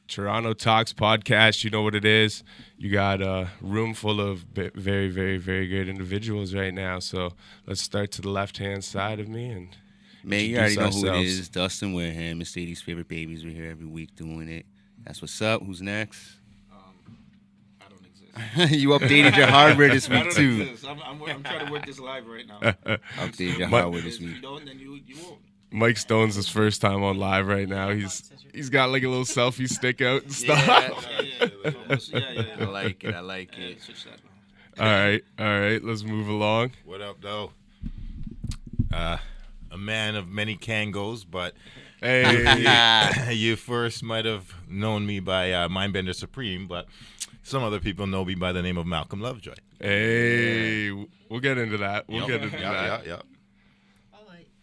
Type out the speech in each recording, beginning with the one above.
Turono Talks podcast. You know what it is. You got a room full of very, very, very good individuals right now. So let's start to the left-hand side of me and man, you already know ourselves. who it is. Dustin Wareham, Miss Sadie's favorite babies. We're here every week doing it. That's what's up. Who's next? I don't exist. You updated your hardware this week too. Exist. I'm trying to work this live right now. Updated your hardware this If you week. don't, then you won't. Mike Stone's his first time on live right now. He's got like a little selfie stick out and stuff. I like it. I like it. All right. Let's move along. What up, though? A man of many Kangos, but Hey, you first might have known me by Mindbender Supreme, but some other people know me by the name of Malcolm Lovejoy. hey, we'll get into that. We'll Yep. get into that. Yeah.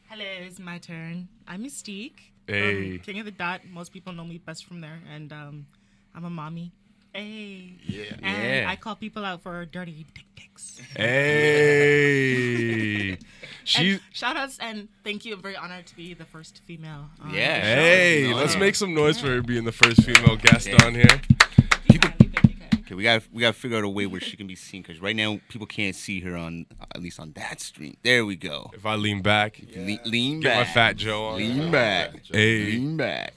Hello, it's my turn. I'm Mystique. Hey. King of the Dot. Most people know me best from there. And I'm a mommy. Hey. Yeah. And Yeah. I call people out for dirty dick pics. Hey, And shout outs and thank you. I'm very honored to be the first female. Yeah. hey, Shout out. let's make some noise for her being the first female guest on here. You can. Okay, we gotta figure out a way where she can be seen because right now people can't see her on at least on that stream. There we go. If I lean back, Lean get my back. fat Joe on. Lean back. Hey, Lean back.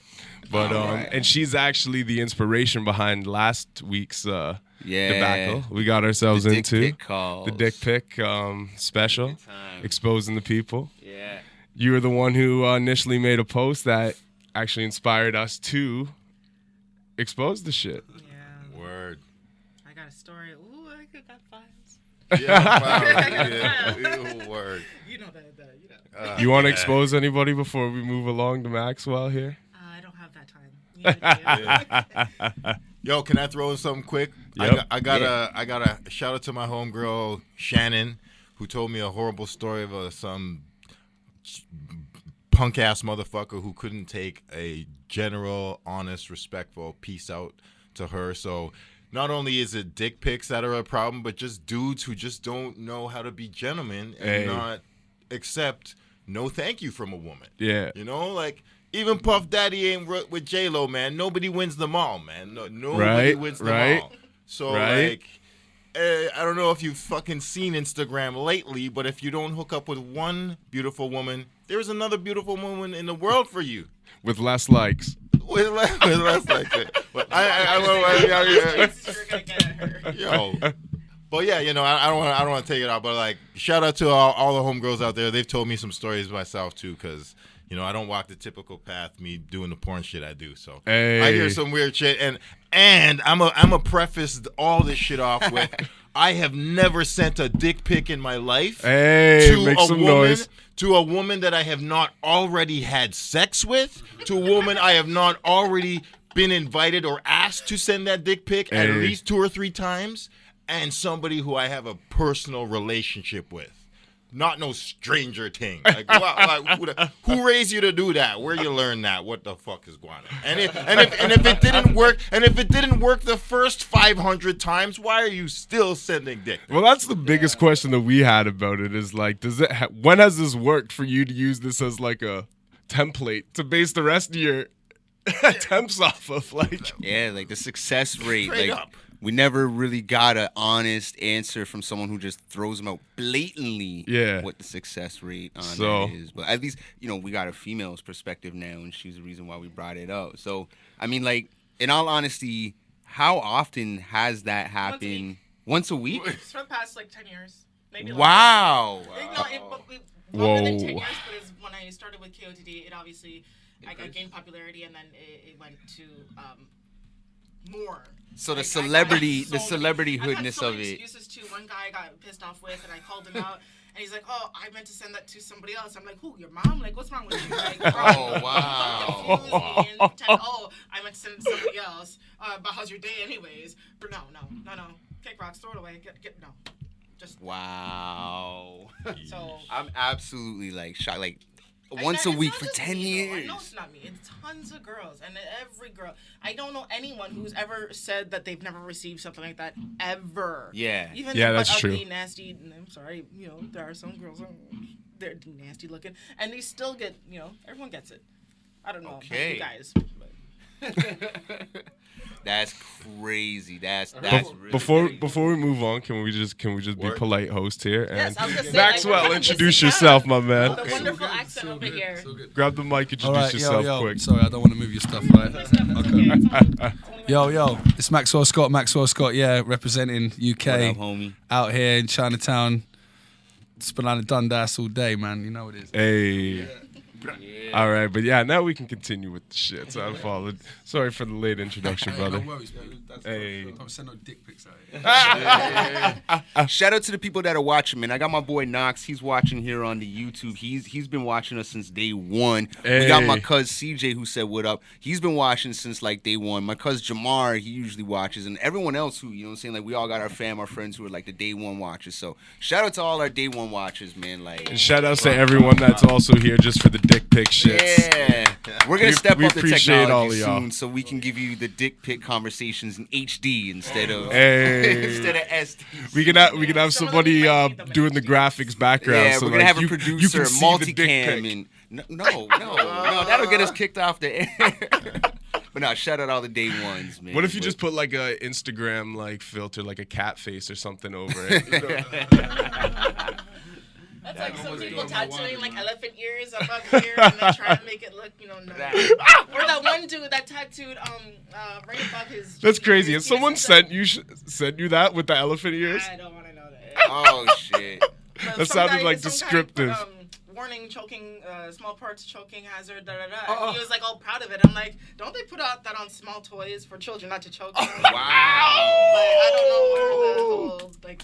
but Alright. and she's actually the inspiration behind last week's Yeah. debacle we got ourselves The dick into. pic calls. The dick pic special, Good time. exposing the people. Yeah. You were the one who initially made a post that actually inspired us to expose the shit. Yeah. Word. I got a story. Ooh, I got files. Yeah. Word. You know that. You want to expose anybody before we move along to Maxwell here? I don't have that time. You know, Yo, can I throw in something quick? Yep. I got a shout out to my homegirl Shannon, who told me a horrible story of some punk ass motherfucker who couldn't take a general, honest, respectful peace out to her. So not only is it dick pics that are a problem, but just dudes who just don't know how to be gentlemen and Hey. not accept no thank you from a woman. Yeah. You know, like even Puff Daddy ain't with J-Lo, man. Nobody wins them all, man. Nobody Right, wins them right, all. So, right. like, I don't know if you've fucking seen Instagram lately, but if you don't hook up with one beautiful woman, there's another beautiful woman in the world for you. With less likes. With less like that. But yo. But yeah, you know, I don't want to take it out, but like, shout out to all the homegirls out there. They've told me some stories myself too, because you know I don't walk the typical path, me doing the porn shit I do. So Hey. I hear some weird shit, and I'm a preface all this shit off with I have never sent a dick pic in my life Hey, to make a some woman noise. to a woman that I have not already had sex with, to a woman I have not already been invited or asked to send that dick pic at Hey. least 2 or 3 times, and somebody who I have a personal relationship with. Not no stranger thing. Like, who raised you to do that? Where you learn that? What the fuck is going on? And if it didn't work, the first 500 times, why are you still sending dick? Well, that's the biggest question that we had about it is like, when has this worked for you to use this as like a template to base the rest of your attempts off of? Like, Yeah, like the success rate. Straight like up. we never really got an honest answer from someone who just throws them out blatantly. Yeah. What the success rate on So- that is, but at least we got a female's perspective now, and she's the reason why we brought it up. So I mean, like in all honesty, how often has that happened? Once a week? It's for the past like 10 years. Maybe longer. Wow. Longer than 10 Whoa. years, but it's when I started with KOTD, it obviously I gained popularity, and then it went to more. So the Like, celebrity, I've the had celebrity I've had hoodness so of many it. excuses too. One guy I got pissed off with, and I called him out, and he's like, "Oh, I meant to send that to somebody else." I'm like, "Who? Your mom? Like, what's wrong with you?" Like, Oh, wow. Confuse me and pretend, "Oh, I meant to send it to somebody else." But how's your day, anyways? But no. Kick rocks, throw it away. Get no. Just Wow. so. I'm absolutely like shocked. Like And once a it's week not for just 10 me, though. years. I know it's not me. It's tons of girls, and every girl. I don't know anyone who's ever said that they've never received something like that ever. Yeah. Even Yeah, the that's ugly, true. nasty. And I'm sorry, there are some girls. They're nasty looking, and they still get. Everyone gets it. I don't know about Okay. you guys. But. That's crazy. That's really Before we move on, can we just be polite host here? And Yes, I was gonna say, Maxwell, like, introduce this is yourself, my man. The wonderful accent over here. Grab the mic, introduce yourself quick. Sorry, I don't want to move your stuff, right? Okay. Yo, it's Maxwell Scott, yeah, representing UK. What up, homie? Out here in Chinatown. It's been on the Dundas all day, man. You know what it is. Hey. All right, but yeah, now we can continue with the shit. So I followed. Sorry for the late introduction, brother. No worries, man. Hey. Don't send no dick pics out here. Shout out to the people that are watching, man. I got my boy Knox. He's watching here on the YouTube. He's been watching us since day one. Hey. We got my cuz CJ who said what up. He's been watching since like day one. My cuz Jamar, he usually watches, and everyone else who, you know what I'm saying, like we all got our friends who are like the day one watchers. So shout out to all our day one watchers, man. Like, And shout out to everyone that's also here just for the dick pic shits. yeah. We're gonna step we up the appreciate technology all of y'all. soon so we can give you the dick pic conversations in HD instead of Hey. instead of SD. We can have somebody doing the graphics background. Yeah, so we're gonna like have a you producer, can see the dick multicam, pic. and no, that'll get us kicked off the air. But no, shout out all the day ones, man. What if you just put like a Instagram like filter, like a cat face or something over it? That's like some people tattooing like elephant ears above here and then try to make it look, nice. Or that one dude that tattooed right above his. That's cheek. crazy. Has He someone just sent you that with the elephant ears? I don't want to know that. Oh shit. But That some sounded guy- like some guy descriptive. Put, warning, choking, small parts, choking hazard, da da da. Oh. And he was like all proud of it. I'm like, don't they put out that on small toys for children not to choke? Like, Wow. I don't know where the whole like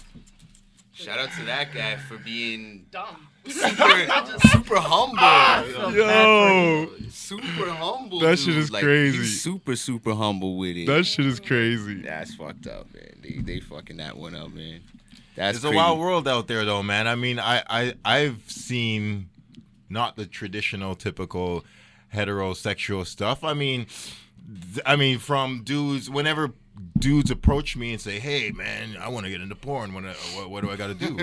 Shout out to that guy for being dumb. super humble. Yo, Super humble. That shit dude. is Like, crazy. He's super humble with it. that shit is crazy. That's fucked up, man. They fucking that one up, man. That's It's a crazy. wild world out there, though, man. I mean, I've seen not the traditional, typical heterosexual stuff. I mean, from dudes. Whenever dudes approach me and say, "Hey, man, I want to get into porn. What do I got to do?"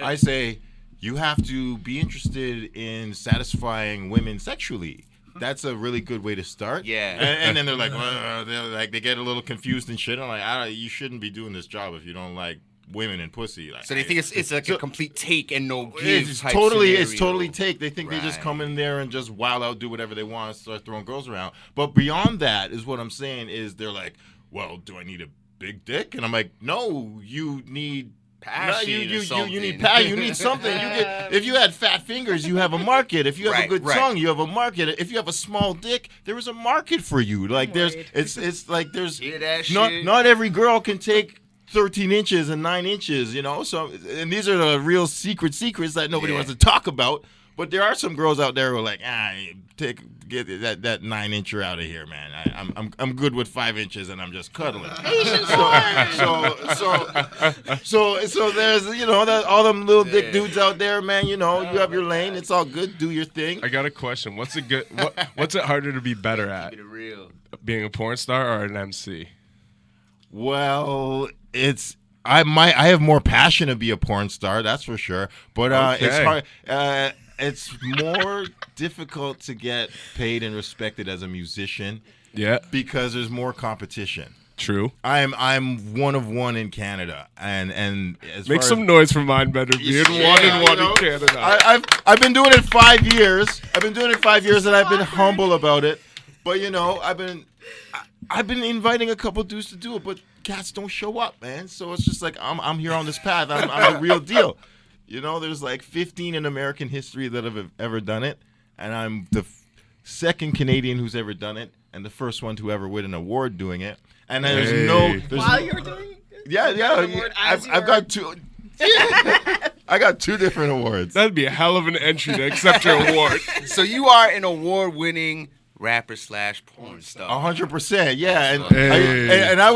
I say, "You have to be interested in satisfying women sexually." That's a really good way to start. Yeah. And then they're like, they get a little confused and shit. I'm like, you shouldn't be doing this job if you don't like women and pussy. Like, So they think it's like a complete take and no give. it's type totally scenario. take. They think they just Right. come in there and just wild out, do whatever they want, and start throwing girls around. But beyond that is what I'm saying is they're like, well, do I need a big dick? And I'm like, no, you need Passion You or need something. You need something. If you had fat fingers, you have a market. If you have a good tongue, you have a market. If you have a small dick, there is a market for you. Like it's like there's Hear that not shit? not every girl can take 13 inches and 9 inches, So, and these are the real secrets that nobody wants to talk about. But there are some girls out there who are like, get that 9-incher out of here, man. I'm good with 5 inches and I'm just cuddling. So there's all them little dick dudes out there, man. You have your lane. It's all good. Do your thing. I got a question. What's it harder to be better at? Keep it real. Being a porn star or an MC? Well, I have more passion to be a porn star, that's for sure. But it's Okay. hard. It's more difficult to get paid and respected as a musician Yeah, because there's more competition. true. I'm one of one in Canada, and as Make far some as, noise for Mindbender being one and one in Canada. I've been doing it 5 years. And I've been humble about it. But I've been inviting a couple dudes to do it, but cats don't show up, man. So it's just like I'm here on this path. I'm the real deal. There's like 15 in American history that have ever done it, and I'm the second Canadian who's ever done it, and the first one to ever win an award doing it. And there's While you're doing I've got two. I got 2 different awards. That'd be a hell of an entry to accept your award. So you are an award-winning rapper / porn star. 100%, yeah, and Hey. I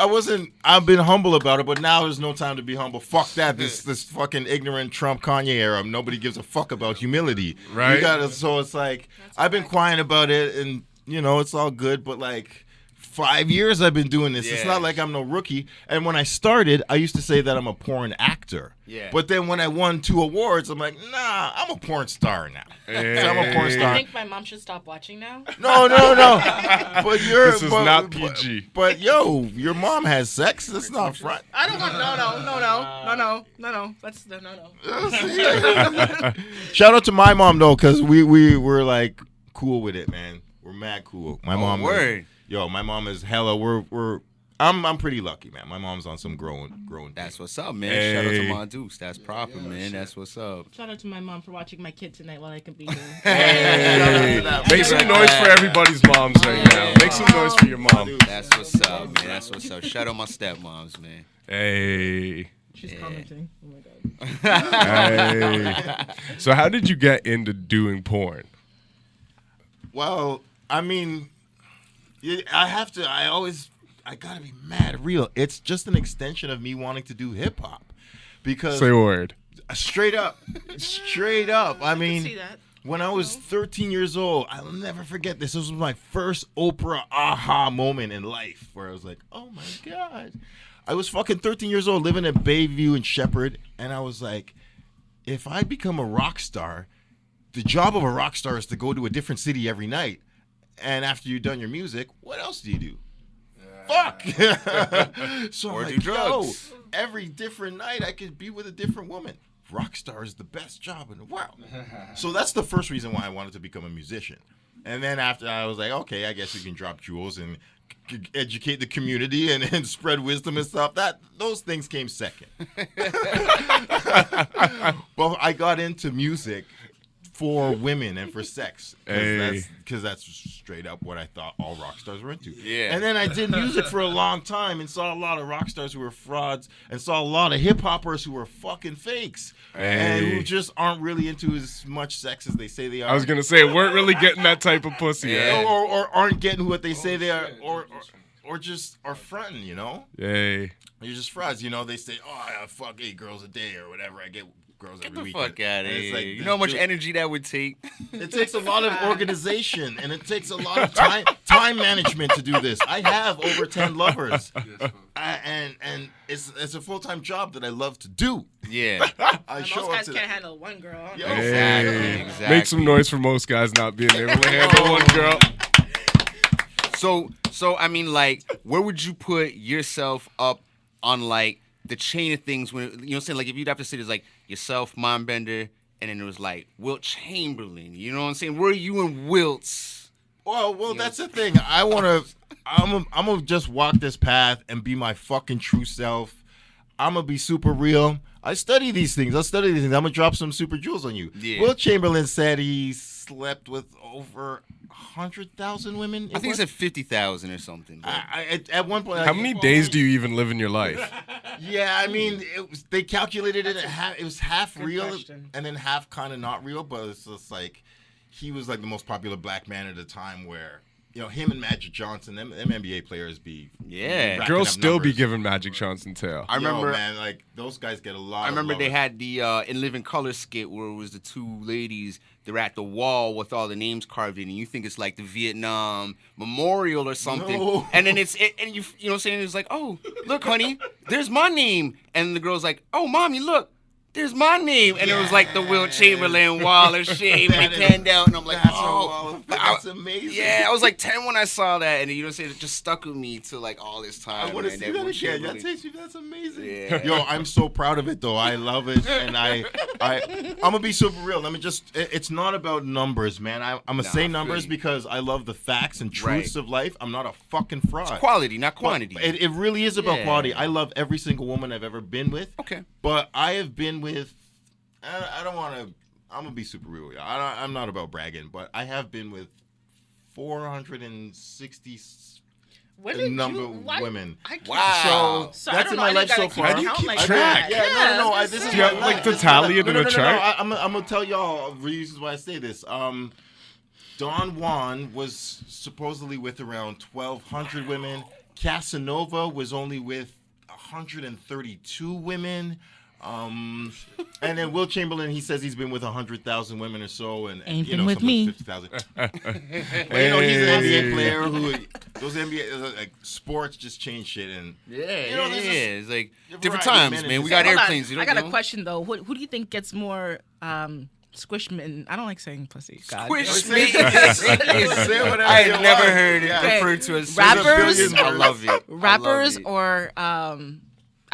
wasn't. I've been humble about it, but now there's no time to be humble. Fuck that. This fucking ignorant Trump Kanye era. Nobody gives a fuck about humility. Right. So it's like I've been quiet about it, and it's all good, but like 5 years I've been doing this. It's Yeah. not like I'm no rookie. And when I started, I used to say that I'm a porn actor. Yeah. But then when I won 2 awards, I'm like, nah, I'm a porn star now. So I'm a porn I star. think my mom should stop watching now. No. But you're This is not PG. But yo, your mom has sex. That's not front. I don't want no. That's no. Shout out to my mom though, because we were like cool with it, man. We're mad cool. My mom. Word. My mom is hella. I'm pretty lucky, man. My mom's on some growing. That's thing. what's up, man. Hey. Shout out to my Deuce. That's proper, man. That's what's up. Shout out to my mom for watching my kid tonight while I can be here. Hey. Make some noise for everybody's moms right now. Make some noise for your mom. That's what's up, man. That's what's up. Shout out my stepmoms, man. Hey. She's commenting. Oh my god. Hey. So how did you get into doing porn? Well, I mean, I gotta be mad real. It's just an extension of me wanting to do hip hop, because Say a word. straight up. I mean, see that. when I was 13 years old, I'll never forget this. This was my first Oprah aha moment in life, where I was like, oh my god. I was fucking 13 years old, living at Bayview and Shepherd, and I was like, if I become a rock star, the job of a rock star is to go to a different city every night. And after you've done your music, what else do you do? Fuck! So Or I'm do like, drugs. yo, every different night I could be with a different woman. Rock star is the best job in the world. So that's the first reason why I wanted to become a musician. And then after, I was like, okay, I guess you can drop jewels and educate the community and spread wisdom and stuff. Those things came second. But I got into music for women and for sex, because that's straight up what I thought all rock stars were into. Yeah. And then I did music for a long time and saw a lot of rock stars who were frauds, and saw a lot of hip hoppers who were fucking fakes, and who just aren't really into as much sex as they say they are. I was gonna say weren't really getting that type of pussy. Yeah. or aren't getting what they say they are, or just are fronting, you know? Yay. You're just frauds, you know? They say, oh, I fuck 8 girls a day or whatever. I get girls Get every the weekend. fuck out of And it's here. like, You know how much dude, energy that would take? it takes a lot of organization, and it takes a lot of time management to do this. I have over 10 lovers, and it's a full-time job that I love to do. Yeah. I Most show up guys to can't that. handle one girl. Yo, Exactly. Exactly. Make some noise for most guys not being able to handle one girl. So I mean, like, where would you put yourself up on like the chain of things when, you know what I'm saying? Like, if you'd have to say there's like yourself, Mindbender, and then there was like Wilt Chamberlain. You know what I'm saying? Where are you and Wilt's? Well, that's the thing. I'm gonna just walk this path and be my fucking true self. I'm gonna be super real. I study these things. I'm gonna drop some super jewels on you. Yeah. Wilt Chamberlain said he slept with over 100,000 women. I think he said 50,000 or something. But At one point. How many days do you even live in your life? Yeah, I mean, they calculated it. It was half Good real question. and then half kind of not real. But it's just like he was like the most popular black man at a time where, you know, him and Magic Johnson, them NBA players be Yeah. racking Girls up still be numbers. giving Magic Johnson tail. I remember, man, like those guys get a lot. I remember of they love. had the In Living Color skit where it was the two ladies. They're at the wall with all the names carved in, and you think it's like the Vietnam Memorial or something. No. And then you know what I'm saying? It's like, oh, look, honey, there's my name. And the girl's like, oh, mommy, look. There's my name, and it was like the Wilt Chamberlain wall of shame, and That he is- panned out, and I'm like, That's, oh, that's amazing. yeah, I was like 10 when I saw that, and you know, what I'm saying, it just stuck with me till like all this time. I want to man, see that Wilt again. Chamberlain. That's amazing. Yeah. Yo, I'm so proud of it though. I love it, and I'm gonna be super real. Let me it's not about numbers, man. I'm gonna say I feel numbers you. because I love the facts and truths Right. of life. I'm not a fucking fraud. It's quality, not quantity. But it really is about Yeah. quality. I love every single woman I've ever been with. Okay. But I have been with. I don't want to. I'm gonna be super real. With you. I'm not about bragging, but I have been with 460 When did number you, why, women. I can't- Wow. So That's I don't in know, my I life didn't so gotta far. How do you count keep like track? that. Yeah, no. I was This gonna is say. Do you have, my like, life. the This is my tally life. in a chart? I'm gonna tell y'all reasons why I say this. Don Juan was supposedly with around 1,200 women. Casanova was only with 132 women. And then Will Chamberlain, he says he's been with 100,000 women or so, and Ain't you been know, with some me. 50,000. But you know, he's an NBA player who those NBA like sports just change shit, and Yeah, You know, there's just It's like a different variety of times, men man. in We this got house. airplanes. You I got know? a question though. Who do you think gets more squishman? I don't like saying pussy. God. Squish Say- me. say whatever I you had never want. heard it Yeah. referred to as Rappers? squish. I love it. Rappers I love it. or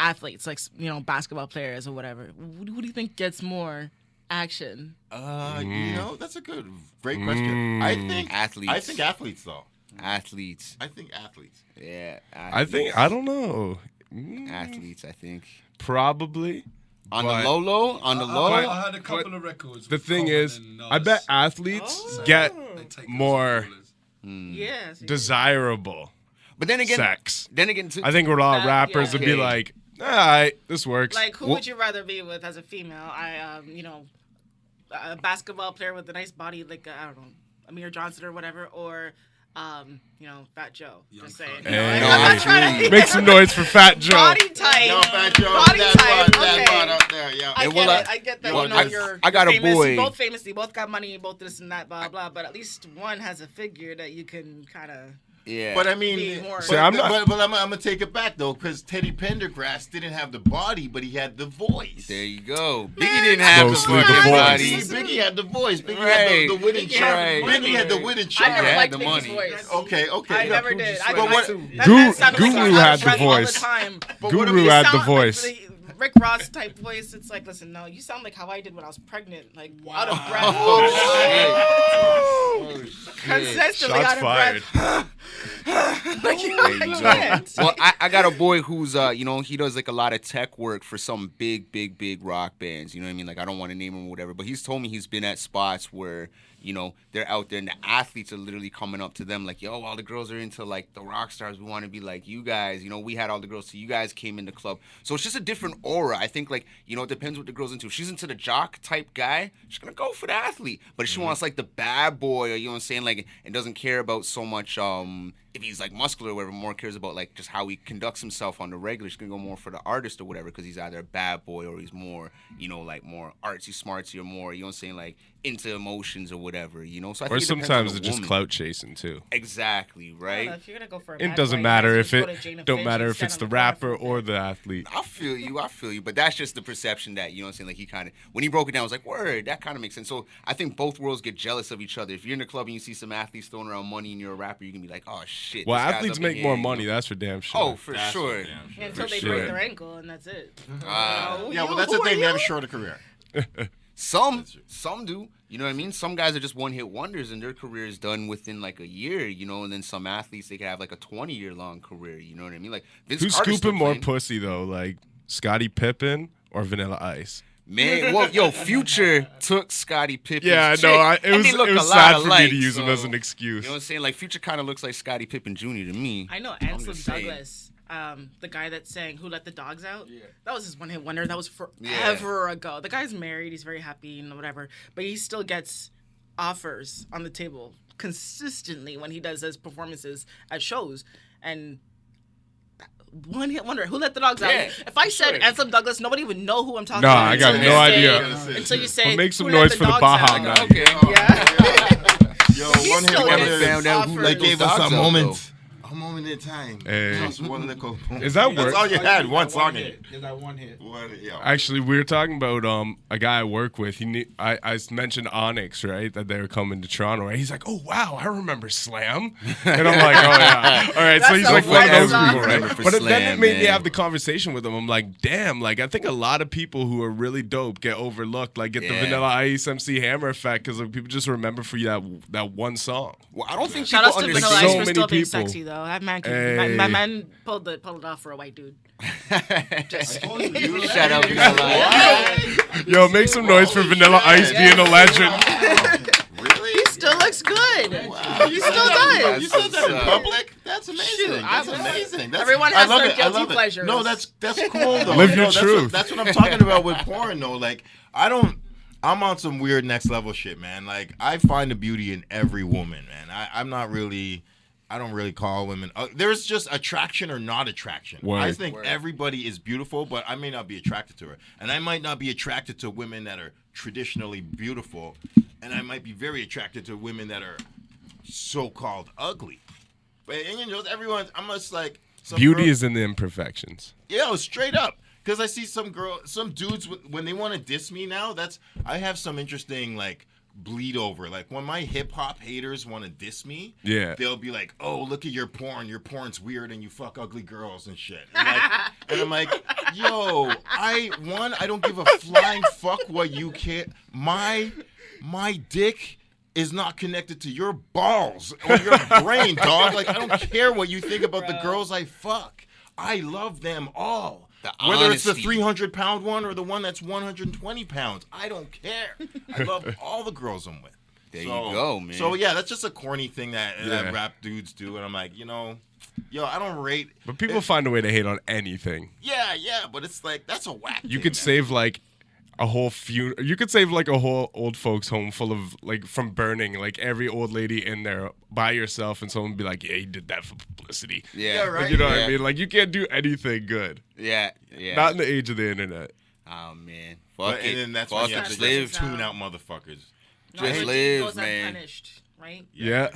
athletes, like basketball players or whatever. Who do you think gets more action? You know, that's a great question. I think Athletes. I think athletes though. Athletes. I think athletes. Yeah. I think I don't know. Athletes. I think Probably. on But- the low. On the low. I had a couple of records. The with thing Common is, and I Nas. bet athletes Oh. get They take more those footballers. Yes. desirable But then again, sex. too, I think a lot of That- rappers would be okay. like, all right, this works. Like, who Well, would you rather be with as a female? A basketball player with a nice body, like I don't know, Amir Johnson or whatever, or Fat Joe. Just saying. Thug. Hey, I'm not trying to make some noise for Fat Joe. body type. Yo, Fat Joe, Body that's type. one, Okay. that's one up there. Yeah. I Yeah, get well, it. I get that. well, You're I got a famous. boy. You both famous. You both got money. You both this and that. Blah blah. But at least one has a figure that you can kind of. yeah. But I Be mean, more- but, See, I'm not- but I'm gonna take it back though, because Teddy Pendergrass didn't have the body, but he had the voice. there you go. Biggie didn't have Mostly the the fucking voice. body. Biggie had the voice. Biggie Right. had the winning Biggie had charm. the Biggie had the winning I charm. never had liked the Biggie's money. voice. Okay. I yeah. never did. But what- That Guru- man sounded like Guru he was had the out of breath all voice. the time. But what Guru You had the sound voice. Like Rick Ross type voice. It's like, listen, no, you sound like how I did when I was pregnant, like out of breath. Oh, Consistently Shots out of fired. breath. Like, There you go. can't. Well, I got a boy who's he does like a lot of tech work for some big rock bands. You know what I mean? Like I don't want to name him or whatever, but he's told me he's been at spots where they're out there and the athletes are literally coming up to them like, yo, all the girls are into like the rock stars. We want to be like you guys. We had all the girls, so you guys came in the club. So it's just a different aura. I think like it depends what the girl's into. If she's into the jock type guy, she's gonna go for the athlete. But if she wants like the bad boy, or you know what I'm saying, like and doesn't care about so much if he's like muscular or whatever, more cares about like just how he conducts himself on the regular. She's gonna go more for the artist or whatever because he's either a bad boy or he's more like more artsy smartsy or more you know what I'm saying, like into emotions or whatever. So I think Or it depends on sometimes the it's just woman. clout chasing too. Exactly, I don't right. know, if you're gonna go for a It bad doesn't boy, matter you might if as well it go to Jane don't Finch matter and if stand it's on the corner for rapper a bit. or the athlete. I feel you, but that's just the perception that, you know what I'm saying, like he kind of, when he broke it down, I was like, word, that kind of makes sense. So I think both worlds get jealous of each other. If you're in the club and you see some athletes throwing around money and you're a rapper, you can be like, oh shit. Well, this guy's athletes up in make here, more you money. know? That's for damn sure. Oh, for That's sure. for damn sure. Until For they sure. break their ankle and that's it. Yeah, well, that's the thing. They have a shorter career. Some do. You know what I mean? Some guys are just one-hit wonders and their career is done within like a year, and then some athletes, they could have like a 20-year-long career, you know what I mean? Like Vince Who's Carter's still scooping more playing. pussy though, like Scottie Pippen or Vanilla Ice? Man, well, yo, Future took Scottie Pippen's Yeah, chick, no, it and was they look a lot sad for alike, me to use him so, as an excuse. You know what I'm saying? Like Future kind of looks like Scottie Pippen Jr. to me. I know I'm Ansel just saying. Douglas, the guy that sang "Who Let the Dogs Out." Yeah. That was his one-hit wonder. That was Yeah. forever ago. The guy's married. He's very happy and whatever, but he still gets offers on the table consistently when he does his performances at shows. And one-hit wonder. Who let the dogs out? Yeah, If I said sure. Ansel Douglas, nobody would know who I'm talking Nah, about. I got until no you say- idea. Until you say, But make some "Who let noise for the dogs Baja out?" Man. Okay. Yeah. Yo, He one hit still wonder. gets found out who offers. They those gave us dogs a out, moment. A moment in time. Hey. Just one little moment. Is that That's work? all you had. One That song in it. hit. There's that one hit. Yeah. Actually, we were talking about a guy I work with. I mentioned Onyx, right? That they were coming to Toronto, right? He's like, "Oh wow, I remember Slam," and I'm like, "Oh yeah, all right." So That's he's so like one of those funny. people, Remember right? for But then Slam, it made me man. have the conversation with him. I'm like, "Damn!" Like I think a lot of people who are really dope get overlooked, like get the Yeah. Vanilla Ice, MC Hammer effect, because people just remember for you that one song. Well, I don't think Shout people out to understand. Vanilla so Ice for many still being people. sexy though. That man, Hey. my man pulled it off for a white dude. Shout out Vanilla Ice. Yo, make some noise for Vanilla Ice being a legend. Really? He still looks good. He still does. You said that in That's, public? That's amazing. Shoot, That's I'm- amazing. That's, Everyone I has love their it. I guilty love it. pleasures. No, that's cool though. Live You your know, truth. That's what I'm talking about with porn though. Like I'm on some weird next level shit, man. Like I find the beauty in every woman, man. I'm not really I don't really call women. There's just attraction or not attraction. Word. I think everybody is beautiful, but I may not be attracted to her, and I might not be attracted to women that are traditionally beautiful, and I might be very attracted to women that are so-called ugly. But and, you know, everyone's. I'm just like Beauty is in the imperfections. Yeah, straight up. Because I see some dudes when they want to diss me now. I have some interesting like bleed over. Like when my hip hop haters want to diss me, they'll be like, "Oh, look at your porn. Your porn's weird, and you fuck ugly girls and shit." And I'm like, "Yo, I don't give a flying fuck what you care. My dick is not connected to your balls or your brain, dog. Like I don't care what you think about the girls I fuck. I love them all." Whether it's the 300-pound one or the one that's 120 pounds, I don't care. I love all the girls I'm with. There you go, man. So yeah, that's just a corny thing that rap dudes do, and I'm like, you know, I don't rate. But people find a way to hate on anything. Yeah, but it's like that's a whack. You could save like a whole You could save like a whole old folks home full of like from burning, like every old lady in there by yourself, and someone would be like, "Yeah, he did that for publicity." Yeah, right. Like, you know what I mean? Like you can't do anything good. Yeah. Not in the age of the internet. Oh man, And then that's when you have to live. just tune out motherfuckers. Just live, man. Unpunished, right? Yeah.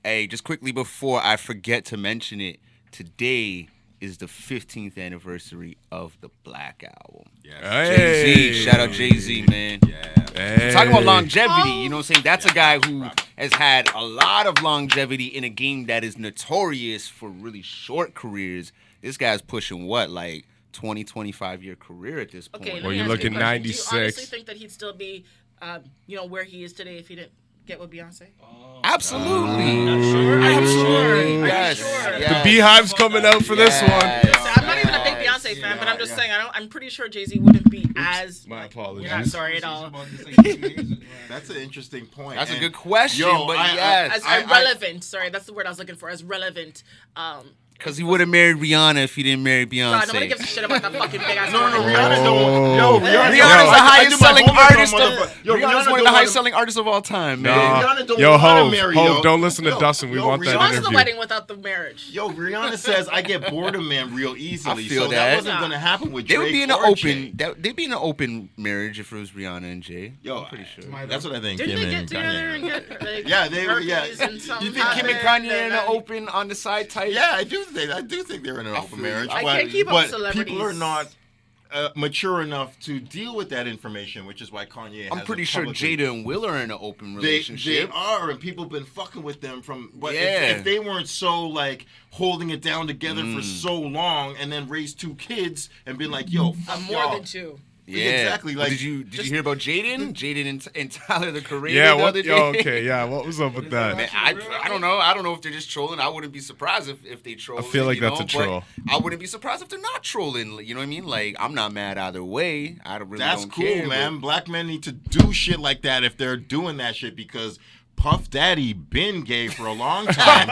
Hey, just quickly before I forget to mention it, today is the 15th anniversary of the Black Album. Hey. Jay-Z, shout out Jay-Z, man. Hey. Talking about longevity, you know what I'm saying? That's a guy who has had a lot of longevity in a game that is notorious for really short careers. This guy's pushing what, like 20, 25-year career at this point. Okay, Well, you're looking 96. Do you honestly think that he'd still be, where he is today if he didn't get with Beyonce? Absolutely. Absolutely. Yes. The Beehive's coming out for this one. I'm not even a big Beyonce fan, but I'm just saying I'm pretty sure Jay-Z wouldn't be as. My apologies. You're not sorry at all. That's an interesting point. That's a And good question, but yes. As relevant. Sorry, that's the word I was looking for. As relevant. Because he would have married Rihanna if he didn't marry Beyonce. God, nobody gives a shit about that fucking big ass. No, Rihanna don't. Rihanna's the highest selling artist. Rihanna's one of the highest selling. selling artists of all time, man. Rihanna don't Yo, wanna Hov, marry, Hov, yo. don't listen to Yo, Dustin. We yo, want Rihanna- that What's the interview. wedding without the marriage? Yo, Rihanna says I get bored of men real easily. I feel so that. wasn't gonna happen with They Drake would be in or an Jay. they'd be in an open marriage if it was Rihanna and Jay. Yo, I'm pretty sure. That's what I think. Didn't Kim they get and together and Kanye. get like, Yeah, they were. Yeah. herpes and something You think Kim and happened, Kanye in and an then- open on the side type? Yeah, I do think they're in an open marriage. I but, can't keep up but with celebrities. people are not mature enough to deal with that information, which is why Kanye. I'm has pretty it sure publicly. Jada and Will are in an open They relationship. are, and people have been fucking with them from. But Yeah. if they weren't so like holding it down together for so long, and then raised 2 kids and been like, "Yo, fuck More y'all." than 2. Yeah, exactly, like, did you hear about Jaden? Jaden and Tyler the Creator. Yeah, the what? other day? Yo, okay, yeah. What was up with Man, that? I don't know. I don't know if they're just trolling. I wouldn't be surprised if they troll. I feel like that's a troll. I wouldn't be surprised if they're not trolling. You know what I mean? Like I'm not mad either way. I don't really That's don't cool, care, man. Black men need to do shit like that if they're doing that shit because Puff Daddy been gay for a long time.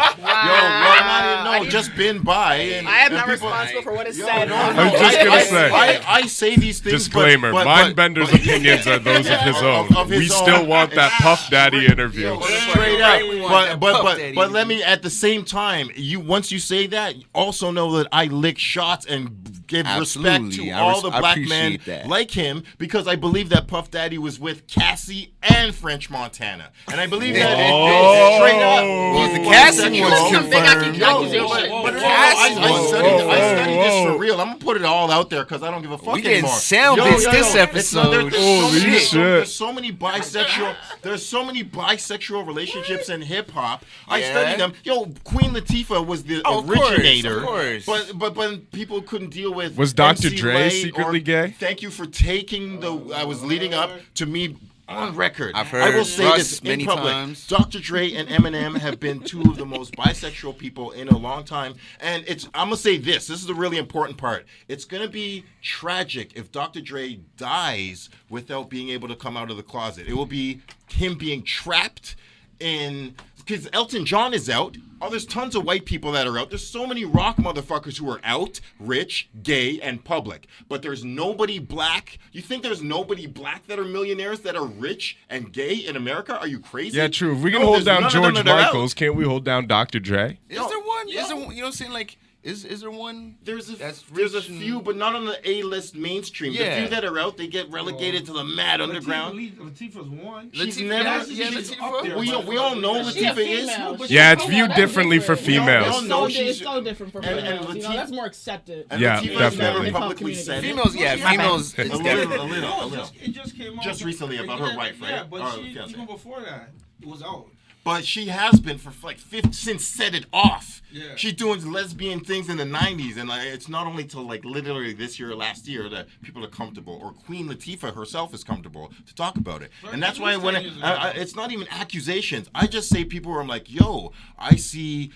Just been by. And, I am and not people- responsible for what is Yo, said. no, I was just gonna say. I say these things. Disclaimer: Mindbender's opinions are those of his own. of his We still own. want that Puff Daddy interview. Yo, straight up. We want that Puff Daddy. But let me at the same time, once you say that, also know that I lick shots and give respect Absolutely. to I all the I black men appreciate that. like him because I believe that Puff Daddy was with Cassie and French Montana, and I believe that straight up. Well, the he's Cassie bisexual. was Some big confirmed. accusation. But no, Cassie I was- studied this for real. I'm gonna put it all out there because I don't give a fuck We getting anymore. sound bits this episode. Holy shit. There's so many bisexual. There's so many bisexual relationships in hip hop. I Yeah. studied them. Yo, Queen Latifah was the Oh, of course, originator. of course. But people couldn't deal with. Was Dr. MC Dre Lyte secretly or- gay? Thank you for taking the. I was leading up to me. On record, I've I will heard say Russ this in many public. times. Dr. Dre and Eminem have been 2 of the most bisexual people in a long time, and I'm gonna say this. This is the really important part. It's gonna be tragic if Dr. Dre dies without being able to come out of the closet. It will be him being trapped in. because Elton John is out. Oh, there's tons of white people that are out. There's so many rock motherfuckers who are out, rich, gay, and public. But there's nobody black. You think there's nobody black that are millionaires that are rich and gay in America? Are you crazy? Yeah, true. If we can No, hold there's none down of them George that are out. Michaels, can't we hold down Dr. Dre? Is there one? Is there one? You know what I'm saying? Like, is there one? There's a that's there's a rich and- few, but not on the A-list mainstream. Yeah. The few that are out, they get relegated to the mad underground. Latifah's one. She's Latifah- never. yeah, she's Latifah. up there. We all know She a Latifah is. female. Yeah, it's Oh, viewed that's differently for different. We all females. know It's she's. so different for and females. Latifah- That's more accepted. And Yeah, Latifah's definitely. never Hip-hop publicly community. said it. Females, yeah, My bad. females. A It's little, different. a little. It just came out. Just recently about her wife, right? Yeah, but Or she, fiance. even before that, it was out. But she has been for like since Set It Off. Yeah. She's doing lesbian things in the 90s, and like, it's not only till like literally this year or last year that people are comfortable, or Queen Latifah herself is comfortable to talk about it. And that's why when it's not even accusations. I just say people where I'm like, yo, I see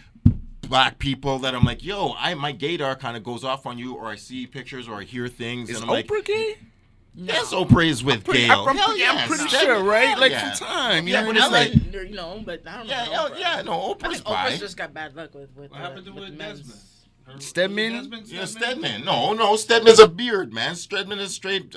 black people that I'm like, yo, my gaydar kind of goes off on you, or I see pictures or I hear things, Is and I'm like, Oprah gay? yes, Oprah is with Gail. I'm Hell pretty yes. sure, right? Like Yeah. from time. You Yeah, know but what it's I like- mean? You know, but I don't Yeah, know. yeah, no, I Oprah's think bi. Oprah's just got bad luck with What happened to men's- Desmond? Stedman? Yeah, Stedman. No, Stedman's a beard, man. Stedman is straight,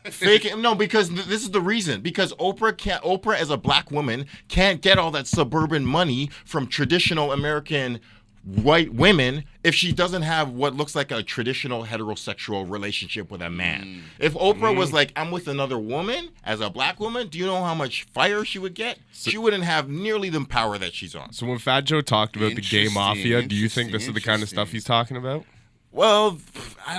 fake. No, because this is the reason. Because Oprah as a black woman can't get all that suburban money from traditional American white women if she doesn't have what looks like a traditional heterosexual relationship with a man. If Oprah was like, I'm with another woman as a black woman, do you know how much fire she would get? She wouldn't have nearly the power that she's on. So when Fat Joe talked about the gay Interesting, mafia, do you think this is the kind of interesting. stuff he's talking about? Well, I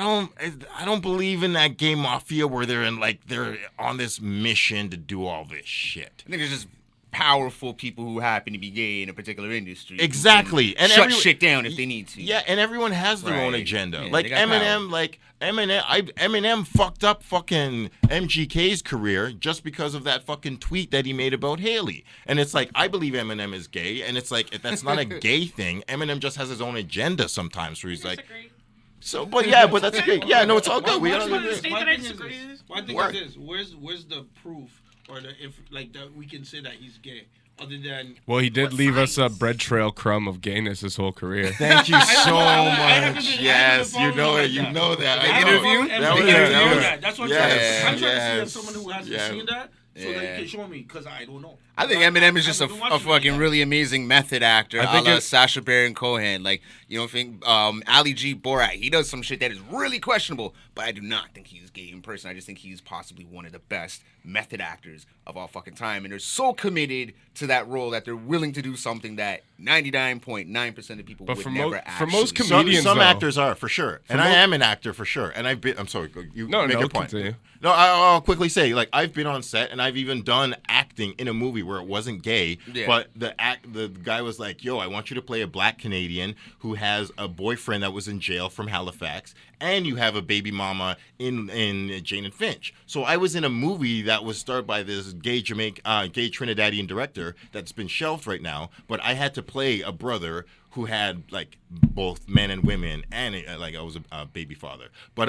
don't believe in that gay mafia where they're on this mission to do all this shit. I think it's just powerful people who happen to be gay in a particular industry. who Exactly. can And shut every- shit down if they need to. Yeah, and everyone has their own Right. agenda. Yeah, like they got Eminem, Eminem fucked up fucking MGK's career just because of that fucking tweet that he made about Haley. And it's like, I believe Eminem is gay, and it's like, that's not a gay thing. Eminem just has his own agenda sometimes where he's like, so, but that's okay. Yeah, no, it's all good. We gotta agree. My thing is this. Work. Where's the proof or that we can say that he's gay other than Well, he did what leave us a science? bread trail crumb of gayness his whole career. Thank you so haven't much. been- Yes, I haven't you know been it. You following know that. The I know. interview? That That was was, it. That's what Yes, I'm trying to see yes. if someone who hasn't Yeah. seen that, so Yeah. they can show me because I don't know. I think Eminem is just a haven't been watching fucking it. really amazing method actor. I think a la it- Sacha Baron Cohen. Like, you don't think Ali G Borat, he does some shit that is really questionable, but I do not think he's gay in person. I just think he's possibly one of the best method actors of all fucking time. And they're so committed to that role that they're willing to do something that 99.9% of people But would for never most- for actually most do. comedians, Some though. actors are for sure, and I am an actor for sure. And I'm sorry, you No, make no, your point. continue. No, I'll quickly say, like, I've been on set and I've even done acting in a movie where it wasn't gay, Yeah. but the guy was like, "Yo, I want you to play a black Canadian who has a boyfriend that was in jail from Halifax, and you have a baby mama in Jane and Finch." So I was in a movie that was starred by this gay Trinidadian director that's been shelved right now, but I had to play a brother who had like both men and women, and like I was a baby father, but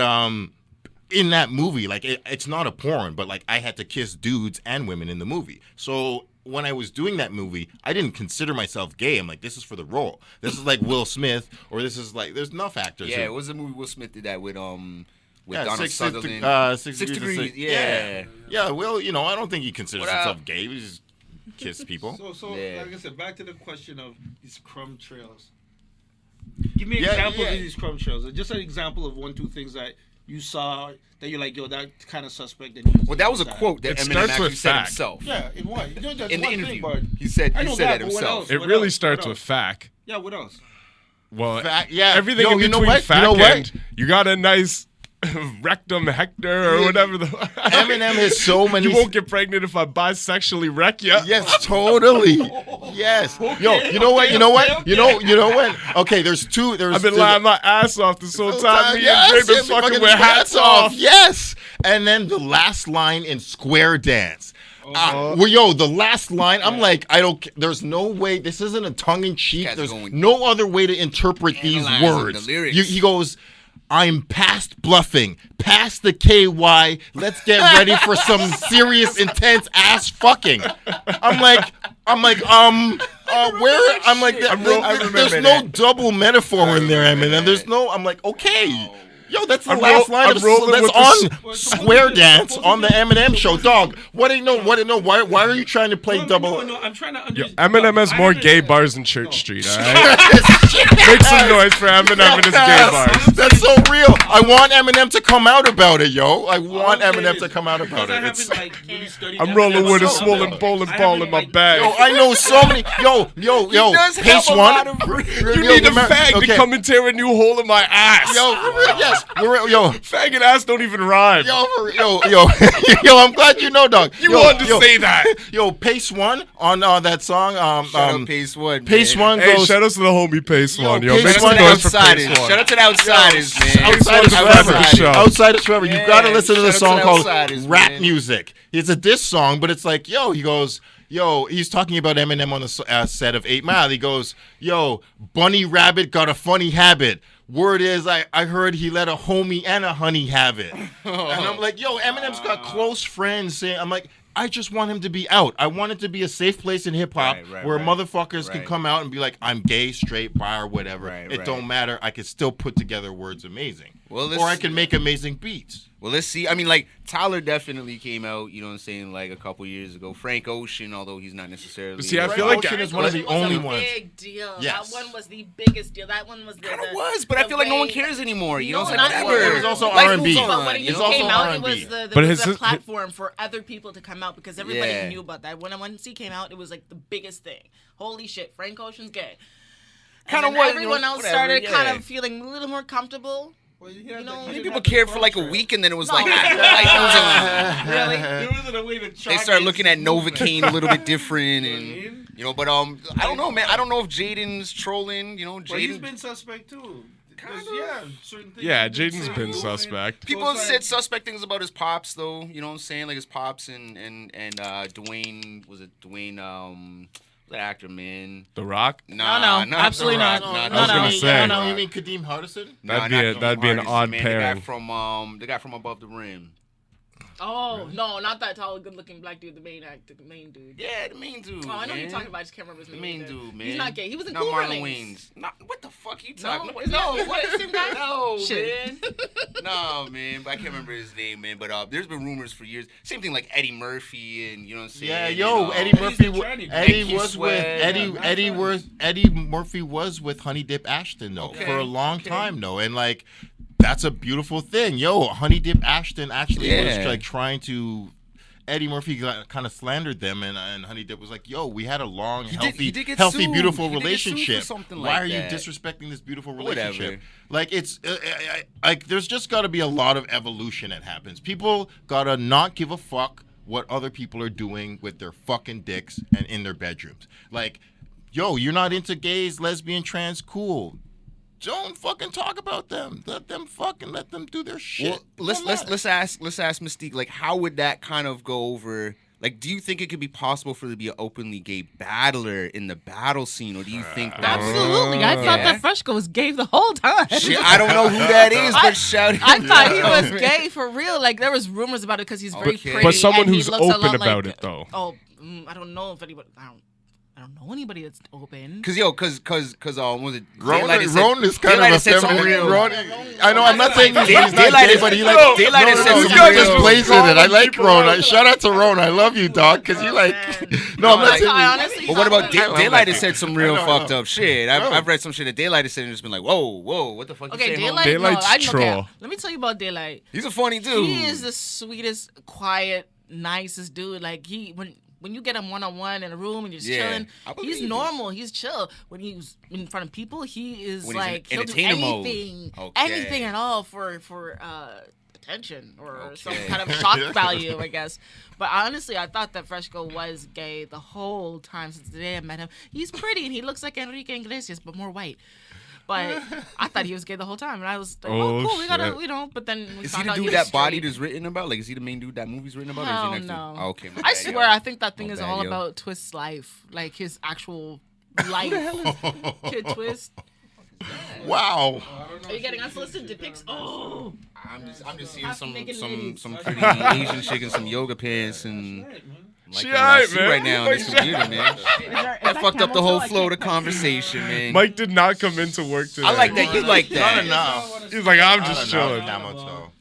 in that movie, like it's not a porn, but like I had to kiss dudes and women in the movie. So when I was doing that movie, I didn't consider myself gay. I'm like, this is for the role. This is like Will Smith, or this is like there's enough actors. Yeah, who- it was a movie Will Smith did that with Donald 6 Sutherland. Six 6 Degrees. Degrees, yeah. Yeah. Will, I don't think he considers What up? himself gay. He just kiss people. So Yeah. like I said, back to the question of these crumb trails. Give me an Yeah, example yeah. of these crumb trails. Just an example of 1, 2 things that you saw that you're like, yo, that kind of suspect. Well, that was a quote that It Eminem starts actually with said fact. himself. Yeah, in what? You know, that's In the one thing, interview, but he said I know that that, but what himself. else? It What really else? starts What with else? fact. Yeah, what else? Well, Fact, yeah. everything Yo, in you know between what? fact You know what? and you got a nice rectum Hector or whatever the Eminem has so many. You won't get pregnant if I bisexually wreck you. Yes, totally. Yes. Yo, you know what? You know what? You know what? Okay, there's two. I've been lying my ass off this whole time. Me Yes, and Dre been yeah, fucking with hats off. Yes. And then the last line in Square Dance. The last line, I'm like, there's no way, this isn't a tongue-in-cheek, This guy's there's going- no other way to interpret these Analyzing words. the lyrics. He goes, I'm past bluffing, past the KY, let's get ready for some serious, intense ass fucking. I'm like, I'm like, where? I'm like, there's no double metaphor in there, Eminem. There's no. I'm like, okay. Yo, that's the last line of that's on Square Dance on the Eminem show, dog. What ain't no? Why are you trying to play double? No, I'm trying to understand. Eminem has more gay bars than Church Street. All right, make some noise for Eminem and his gay bars. That's so real. I want Eminem to come out about it, yo. I want Eminem to come out about it. I'm rolling with a swollen bowling ball in my bag. Yo, I know so many. Yo. Pace one. You need a fag to come and tear a new hole in my ass. Yo, yes. Yo, fag and ass don't even rhyme. Yo, I'm glad you know, dog. You wanted to say that. Yo, Pace One on that song. Shout out Pace One. Pace One Hey, goes. shout out to the homie Pace One. Yo, Pace make some One noise for Outsiders. Pace One. Shout out to the Outsiders, man. Outsiders Forever. Outsiders Forever. You gotta listen to the shout out song to called Outsiders, Rap man. Music. It's a diss song, but it's like, he goes, he's talking about Eminem on the set of 8 Mile. He goes, Bunny Rabbit got a funny habit. Word is, I heard he let a homie and a honey have it. And I'm like, Eminem's got close friends saying, I'm like, I just want him to be out. I want it to be a safe place in hip hop where motherfuckers can come out and be like, I'm gay, straight, bi, or whatever. It don't matter. I can still put together words amazing. Or I can make amazing beats. Well, let's see. I mean, like, Tyler definitely came out, you know what I'm saying, like a couple years ago. Frank Ocean, although he's not necessarily. See, I Frank feel like Ocean is one of the only ones. Big deal. Yes. That one was the biggest deal. That one was the. It was, but I feel like no one cares anymore. You know what I'm not saying? anymore. Whatever. It was also Life R&B. moves on, But when it you It's know? came also out, R&B. it was But a platform for other people to come out because everybody Yeah. knew about that. When he came out, it was like the biggest thing. Holy shit, Frank Ocean's gay. Kinda And then was, everyone else whatever, started yeah. kind of feeling a little more comfortable. I think people cared for like a week, and then it was like, Really? There wasn't a way to they started looking at Novocaine a little bit different, and but I don't know, man. I don't know if Jaden's trolling. You know, But he's Jaden. been suspect too. Certain things. Yeah, he's been Jaden's saying. been suspect. People have said suspect things about his pops, though. You know what I'm saying? Like his pops and Dwayne. Was it Dwayne? The actor, man. The Rock? No, absolutely The Rock. not. I was gonna say. You mean Kadeem Hardison? That'd be an odd pairing. The guy from Above the Rim. Oh, no, not that tall, good-looking black dude, the main dude. Yeah, the main dude. Oh, I know man. you're talking about. I just can't remember his The name. main either. dude, man. He's not gay. He was in Not Cool Marlon Runnings. Wayans. What the fuck you talking about? No, what is him guy? No, Shit. man. No, man. But I can't remember his name, man. But there's been rumors for years. Same thing like Eddie Murphy and you know what I'm saying. Yeah, Eddie Murphy. Eddie Murphy was with Honey Dip Ashton though for a long time though, and like that's a beautiful thing. Honey Dip Ashton actually was like trying to. Eddie Murphy kind of slandered them, and Honey Dip was like, we had a long, healthy, beautiful relationship. Why are you disrespecting this beautiful relationship? Whatever. Like, it's, like, there's just got to be a lot of evolution that happens. People got to not give a fuck what other people are doing with their fucking dicks and in their bedrooms. Like, you're not into gays, lesbian, trans, cool. Don't fucking talk about them. Let them do their shit. Well, let's ask Mystique, like, how would that kind of go over? Like, do you think it could be possible for there to be an openly gay battler in the battle scene, or do you think that Absolutely. I thought that Freshco was gay the whole time. Shit, I don't know who that is, but shout out. I thought he was gay for real. Like, there was rumors about it because he's very pretty. But someone and he who's looks a open lot about like, it, though. Oh, I don't know if anybody. I don't know anybody that's open. Cause was it Ron is kind of a feminine. real. Ron, I know. I'm not saying he's not Daylight gay, is- but he no, like Daylight has said you some guys real- just plays in it. I like people Ron. out. Shout out to Ron. I love you, dog. Cause you like. No, I'm not saying. I honestly. But what about thought- Daylight has said some real I know. fucked up shit. I've read some shit that Daylight has said and just been like, whoa, what the fuck Okay, you saying? Daylight. Daylight's no, troll. Let me tell you about Daylight. He's a funny dude. He is the sweetest, quiet, nicest dude. Like when you get him one-on-one in a room and you're just Yeah, chilling, I believe he's it. normal. He's chill. When he's in front of people, he is When he's in like he'll do entertainer mode. anything, Okay. anything at all for attention or some Okay. kind of shock value, I guess. But honestly, I thought that Freshco was gay the whole time since the day I met him. He's pretty and he looks like Enrique Iglesias, but more white. But I thought he was gay the whole time, and I was like, "Oh, cool, we gotta, shit. But then we Is he found the out dude was that Bodied straight. is written about? Like, is he the main dude that movie's written about? or Hell is he next no. to? Oh, okay, my I bad, swear, yo. I think that thing My is bad, all yo. about Twist's life, like his actual life. Kid Twist. Wow. Are you getting unsolicited dick pics? Oh, I'm just seeing Half naked some ladies. pretty Asian chick in some yoga pants and I'm liking She what I alright, see man. right now on this computer, man. That fucked up the whole flow of the conversation, man. Mike did not come into work today. I like that. You like Not that, enough. He's like, I'm Not just enough chilling. camel toe.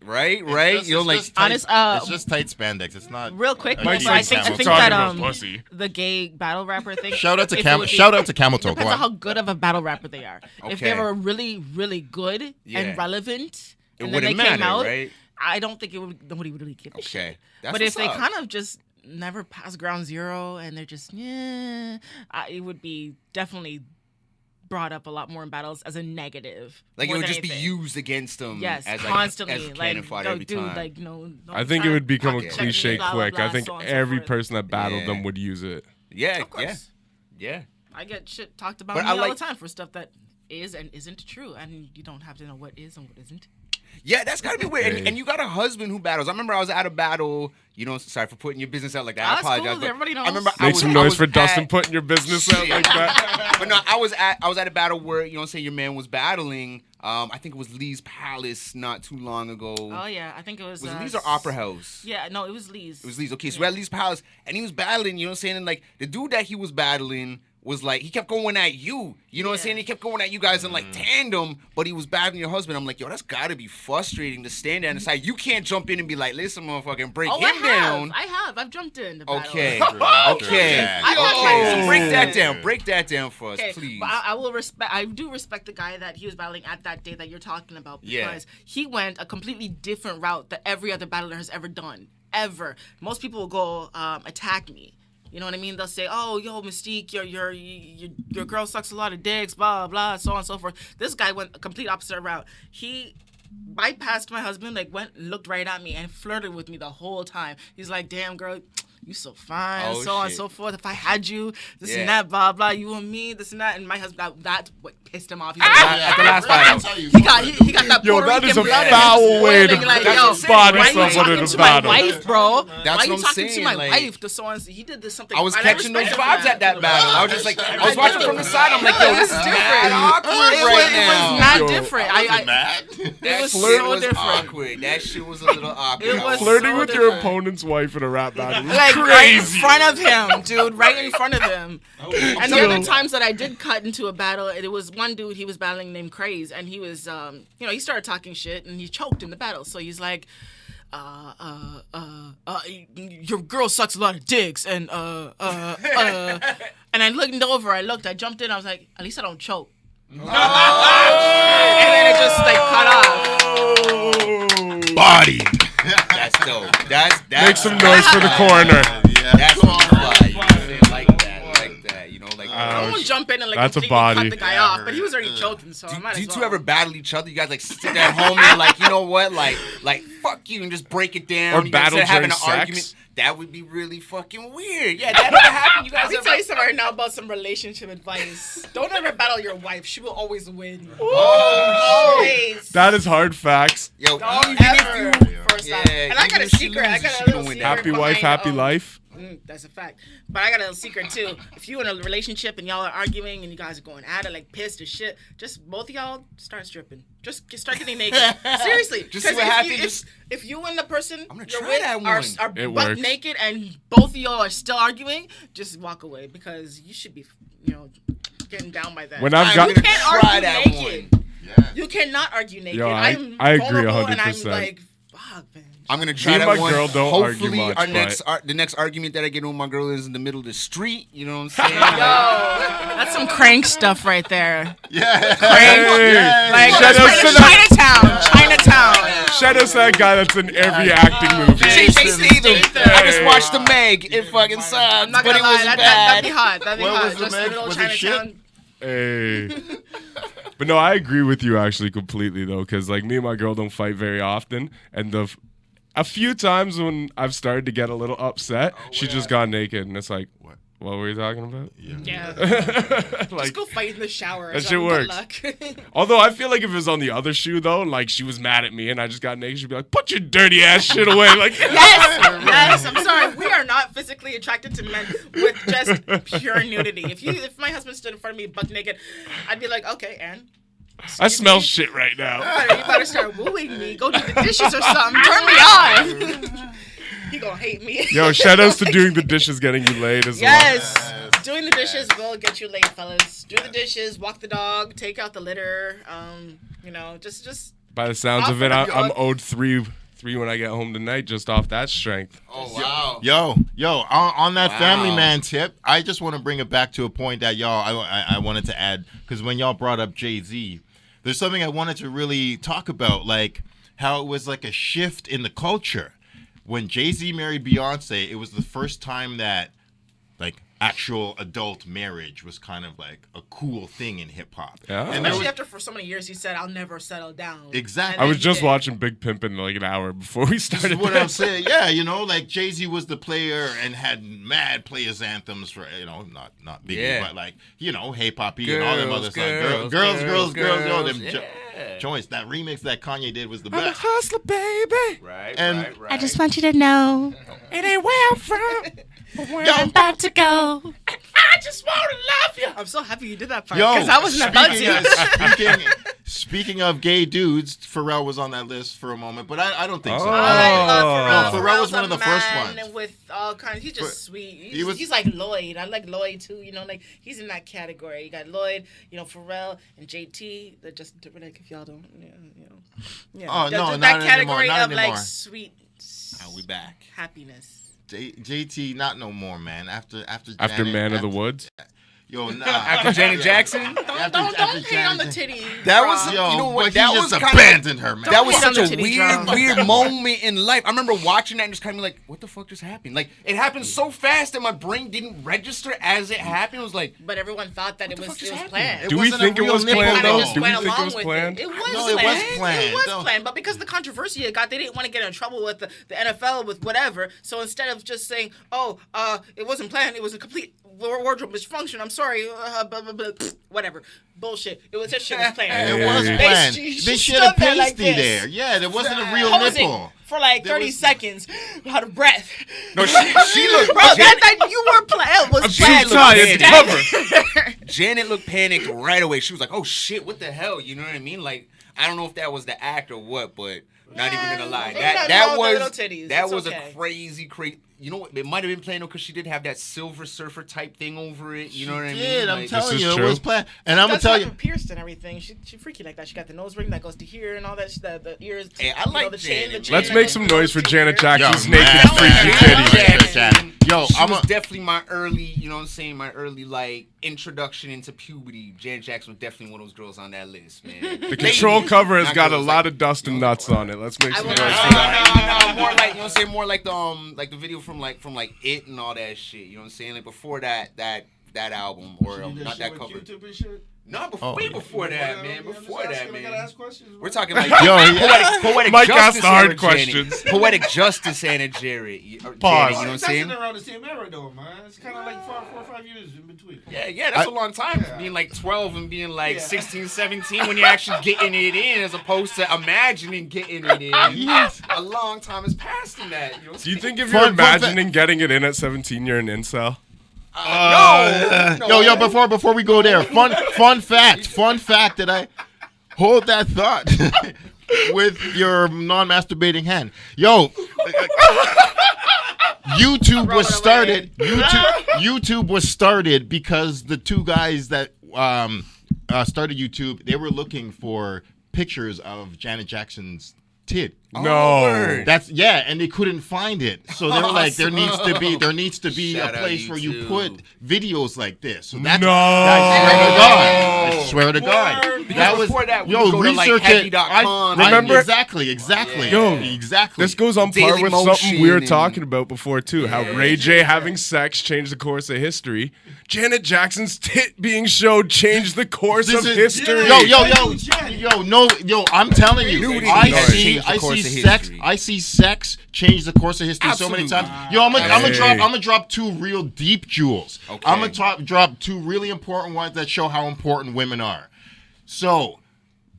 right? Right? It's You know, like just tight, Honest, it's just tight spandex. It's not Real quick, a Mike's but I like, think "We're that talking about pussy." the gay battle rapper thing. Shout out to if it camel. would be- Shout out to camel toe. Go Depends on how on. good of a battle rapper they are. If they Okay. were really, really good Yeah. and relevant, it and then they wouldn't came matter, out, right? I don't think nobody would really give a shit. Okay. That's But if what's they up. kind of just never pass ground zero and they're just it would be definitely brought up a lot more in battles as a negative. Like it more would than just be anything. used against them Yes, as like constantly. as like, cannon fodder no, every dude, time. like no. I think it would become a Okay. cliche Blah, blah, quick. blah, I think so on and so every forth. person that battled Yeah. them would use it. yeah, Of course. yeah. I get shit talked about But me I all like- the time for stuff that is and isn't true, and you don't have to know what is and what isn't. Yeah, that's gotta be weird. Hey. And you got a husband who battles. I remember I was at a battle. You know, sorry for putting your business out like that. I That's cool. apologize. But Everybody knows. I remember Make some noise for Dustin at- putting your business out like that. But no, I was at a battle where say your man was battling. I think it was Lee's Palace not too long ago. Oh yeah, I think it was. Was it Lee's or Opera House? Yeah, no, it was Lee's. It was Lee's. Okay, so we're at Lee's Palace, and he was battling. You know what I'm saying? And like the dude that he was battling was like he kept going at you. You know what I'm Yeah. saying? He kept going at you guys in like tandem, but he was battling your husband. I'm like, yo, that's gotta be frustrating to stand there and decide. You can't jump in and be like, listen, motherfucker, and break Oh, him down. I have. I've jumped in. The battle. Okay. True, Okay. yeah. I got my Okay. own. So break that down. Break that down for us, Okay, please. but I will respect. I do respect the guy that he was battling at that day that you're talking about because Yeah. he went a completely different route that every other battler has ever done. Ever. Most people will go attack me. You know what I mean? They'll say, "Oh, yo, Mystique, your girl sucks a lot of dicks, blah blah, so on and so forth." This guy went a complete opposite route. He bypassed my husband, like went and looked right at me and flirted with me the whole time. He's like, "Damn, girl, you so fine, Oh, so on and shit. so forth. If I had you, this Yeah. and that, blah blah, you and me, this and that." And my husband, that's what pissed him off. He's At the last battle. he got that Yo, Puerto that Rican is a blood in foul him. way to Like, yo, body why are you someone talking in a to my battle. wife, bro? That's Why are what you I'm talking to saying, my like- wife? To so on. He did this something. I was and catching those respect him for vibes at that battle. I was just like, I was watching from the side. I'm like, yo, this is mad awkward It right was now. not Yo. different. Mad? It was Flirt so was different. awkward. That shit was a little awkward. It was Flirting so with your different. opponent's wife in a rap battle is Like right in crazy. front of him, dude, right in front of him. And the Yo. other times that I did cut into a battle, it was one dude he was battling named Craze, and he was, he started talking shit, and he choked in the battle. So he's like, your girl sucks a lot of dicks, and and I looked over, I jumped in, I was like, at least I don't choke. And then it just like cut off. Body. That's dope. That's Make some noise for the coroner. That's fly. You know what I'm saying? Like that. You know, like. I won't jump in and like That's a completely body. cut the guy off, but he was already choking, so I might Do as you two well. ever battle each other? You guys like sit there at home and like, you know what, like fuck you and just break it down. Or You guys battle instead of having during an sex? argument. That would be really fucking weird. Yeah, that never happened. You guys Let me ever? tell you something right now about some relationship advice. Don't ever battle your wife. She will always win. Always. That is hard facts. Yo, Don't even if ever. you. First Yeah, off. And I got even a if she secret. I loses, got she a little gonna win. secret. Happy wife, behind, happy life. That's a fact. But I got a little secret too. If you in a relationship and y'all are arguing and you guys are going at it like pissed as shit, just both of y'all start stripping. Just start getting naked. Seriously. Just see 'Cause what if happens. you- Just- if you and the person I'm gonna you're try with that are one. It butt works. naked and both of y'all are still arguing, just walk away because you should be, getting down by that. When I've I'm got gonna can't try argue that naked. one. You cannot argue naked. Yo, I I'm agree vulnerable and 100%. I'm like, fuck, man. I'm gonna try Me and that my one. girl don't argue Hopefully, much, our but- the next argument that I get with my girl is in the middle of the street. You know what I'm saying? Yo, that's some crank stuff right there. Yeah. Hey, Like shout out to that, Chinatown. shout out to that guy that's in every acting movie. Jason Statham. Statham. I just watched the Meg. It fucking sucks, I'm not but gonna it lie, was that'd bad. be hot. That'd be What hot. was the Just Meg? little Was it shit? Chinatown. Hey. But no, I agree with you actually completely though, because like me and my girl don't fight very often, and a few times when I've started to get a little upset, she just got naked, and it's like, what were you talking about? Yeah. Like, Just go fight in the shower. that so shit good works. luck. although I feel like if it was on the other shoe though, like she was mad at me and I just got naked, she'd be like, put your dirty ass shit away. Like, Yes, I'm sorry. We are not physically attracted to men with just pure nudity. If my husband stood in front of me buck naked, I'd be like, okay, and I smell shit right now. you better start wooing me. Go do the dishes or something. Turn me on. He gonna hate me. Yo, shout outs to doing the dishes, getting you laid as well. Yes. Doing the dishes will get you laid, fellas. Do the dishes, walk the dog, take out the litter. Just. By the sounds of it, I'm owed three when I get home tonight, just off that strength. Oh wow. Yo, on that family man tip, I just want to bring it back to a point that I wanted to add, because when y'all brought up Jay-Z, there's something I wanted to really talk about, like how it was like a shift in the culture. When Jay-Z married Beyonce, it was the first time that like actual adult marriage was kind of like a cool thing in hip hop. Yeah. And Especially after for so many years he said, "I'll never settle down." Exactly. I was just watching Big Pimpin' like an hour before we started. This is what I'm saying. Yeah, like Jay-Z was the player and had mad players anthems for, not Biggie, but like, Hey Papi and all them other songs. Girls, yo, them joints. That remix that Kanye did was the best. I'm a hustler, baby. Right. I just want you to know It ain't where I'm from. I'm about to go. I just want to love you. I'm so happy you did that part because I wasn't about to. Speaking of gay dudes, Pharrell was on that list for a moment, but I don't think so. I love Pharrell. No, Pharrell was one of the Pharrell's first a man ones. with all kinds. He's just sweet. He He's like Lloyd. I like Lloyd too. Like he's in that category. You got Lloyd, Pharrell and JT. They're just like, if y'all don't, Oh, no, that not category anymore, not of like anymore. sweet. We back. Happiness. JT, not no more, man. After After Man of the Woods. Yo, nah. After Janet Jackson. Don't pay on the titty. That was drop. Yo, what? but That he was just kind abandoned her, man. That was Don't hate such on a the titty drop. weird moment in life. I remember watching that and just kind of like, what the fuck just happened? Like, it happened so fast that my brain didn't register as it happened. It was like, But everyone thought that it the was fuck just happened? planned. Do we wasn't a think it real was nipple, planned, though. though? Just Do we went think it along was with planned? It was No, it planned. was planned. It was No. planned, but because the controversy it got, they didn't want to get in trouble with the NFL with whatever. So instead of just saying, it wasn't planned, it was a complete wardrobe dysfunction. I'm sorry, whatever, bullshit. It was that shit was planned. It was Hey. planned. She They should have stood there like pasty this. there. Yeah, there wasn't a real Posing nipple. for like There 30 was- seconds, out of breath. no, she looked. Bro, that you were playing was too planned. tired to cover. Janet looked panicked right away. She was like, "Oh shit, what the hell?" You know what I mean? Like, I don't know if that was the act or what, but not even gonna lie, that was okay. a crazy. You know what? It might have been planned because she did have that Silver Surfer type thing over it. You know what I mean? Yeah, I'm Like, telling This you, is it true. was planned. And I'm gonna That's tell like you. pierced and everything. She freaky like that. She got the nose ring that goes to here and all that. The ears. Hey, I like the chain. Janet. Let's that make goes some to noise for here. Janet Jackson's Yo, naked man. freaky Janet titties. Jackson. Yo, She I'm was a- definitely my early, you know what I'm saying, my early like introduction into puberty. Janet Jackson was definitely one of those girls on that list, man. The control cover has Not got a girls, lot like- of dust and nuts on it. Let's make I some will noise not for say that. No, more like, you know what I'm saying, more like the video from It and all that shit. You know what I'm saying? Like before that album or not that cover. Q-tip and shit. No, way before that, man. Before that, I gotta man. ask questions. We're talking like poetic Mike justice. asked the hard era questions. Janet. Poetic justice, Anna Jarrett. Janet, you know what I'm That's saying? around the same era, though, man. It's kind of like 4 or 5 years in between. Yeah, that's a long time. Being like 12 and being like 16, 17 when you're actually getting it in as opposed to imagining getting it in. Yes. A long time has passed in that. You know what I'm Do you saying? think if you're Fun fact- imagining getting it in at 17, you're an incel? No. Yo, before we go there, fun fact that I hold that thought with your non-masturbating hand. Yo, YouTube was started. YouTube was started because the two guys that started YouTube, they were looking for pictures of Janet Jackson's tit. No. word. And they couldn't find it. So they were like, there needs to be Shout a out place where you YouTube. put videos like this. So that's No. I swear to God. Because That was before that, we yo, would go to, like, research it. heavy.com. Remember- exactly. Yo, exactly. This goes on par Daily with Motion something we were and- talking about before too. How Ray J having sex changed the course of history. Janet Jackson's tit being showed changed the course This of is- history. Yo, I'm telling you, Nudity I has see changed the course of sex, history. I see sex change the course of history so many Absolutely. times. Yo, I'm Hey. gonna drop two real deep jewels. Okay. I'm gonna drop two really important ones that show how important women are. So,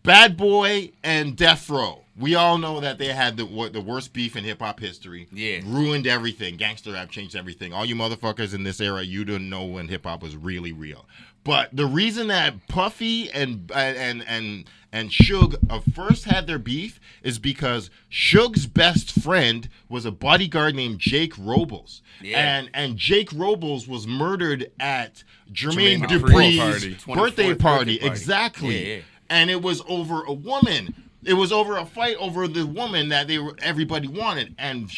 Bad Boy and Death Row. We all know that they had the worst beef in hip hop history. Yeah. Ruined everything. Gangster rap changed everything. All you motherfuckers in this era, you didn't know when hip hop was really real. But the reason that Puffy and Suge first had their beef is because Suge's best friend was a bodyguard named Jake Robles. Yeah. And Jake Robles was murdered at Jermaine Jermaine Dupri's Dupri's birthday party. party. Exactly. Yeah. And it was over a woman. It was over a fight over the woman that everybody wanted. And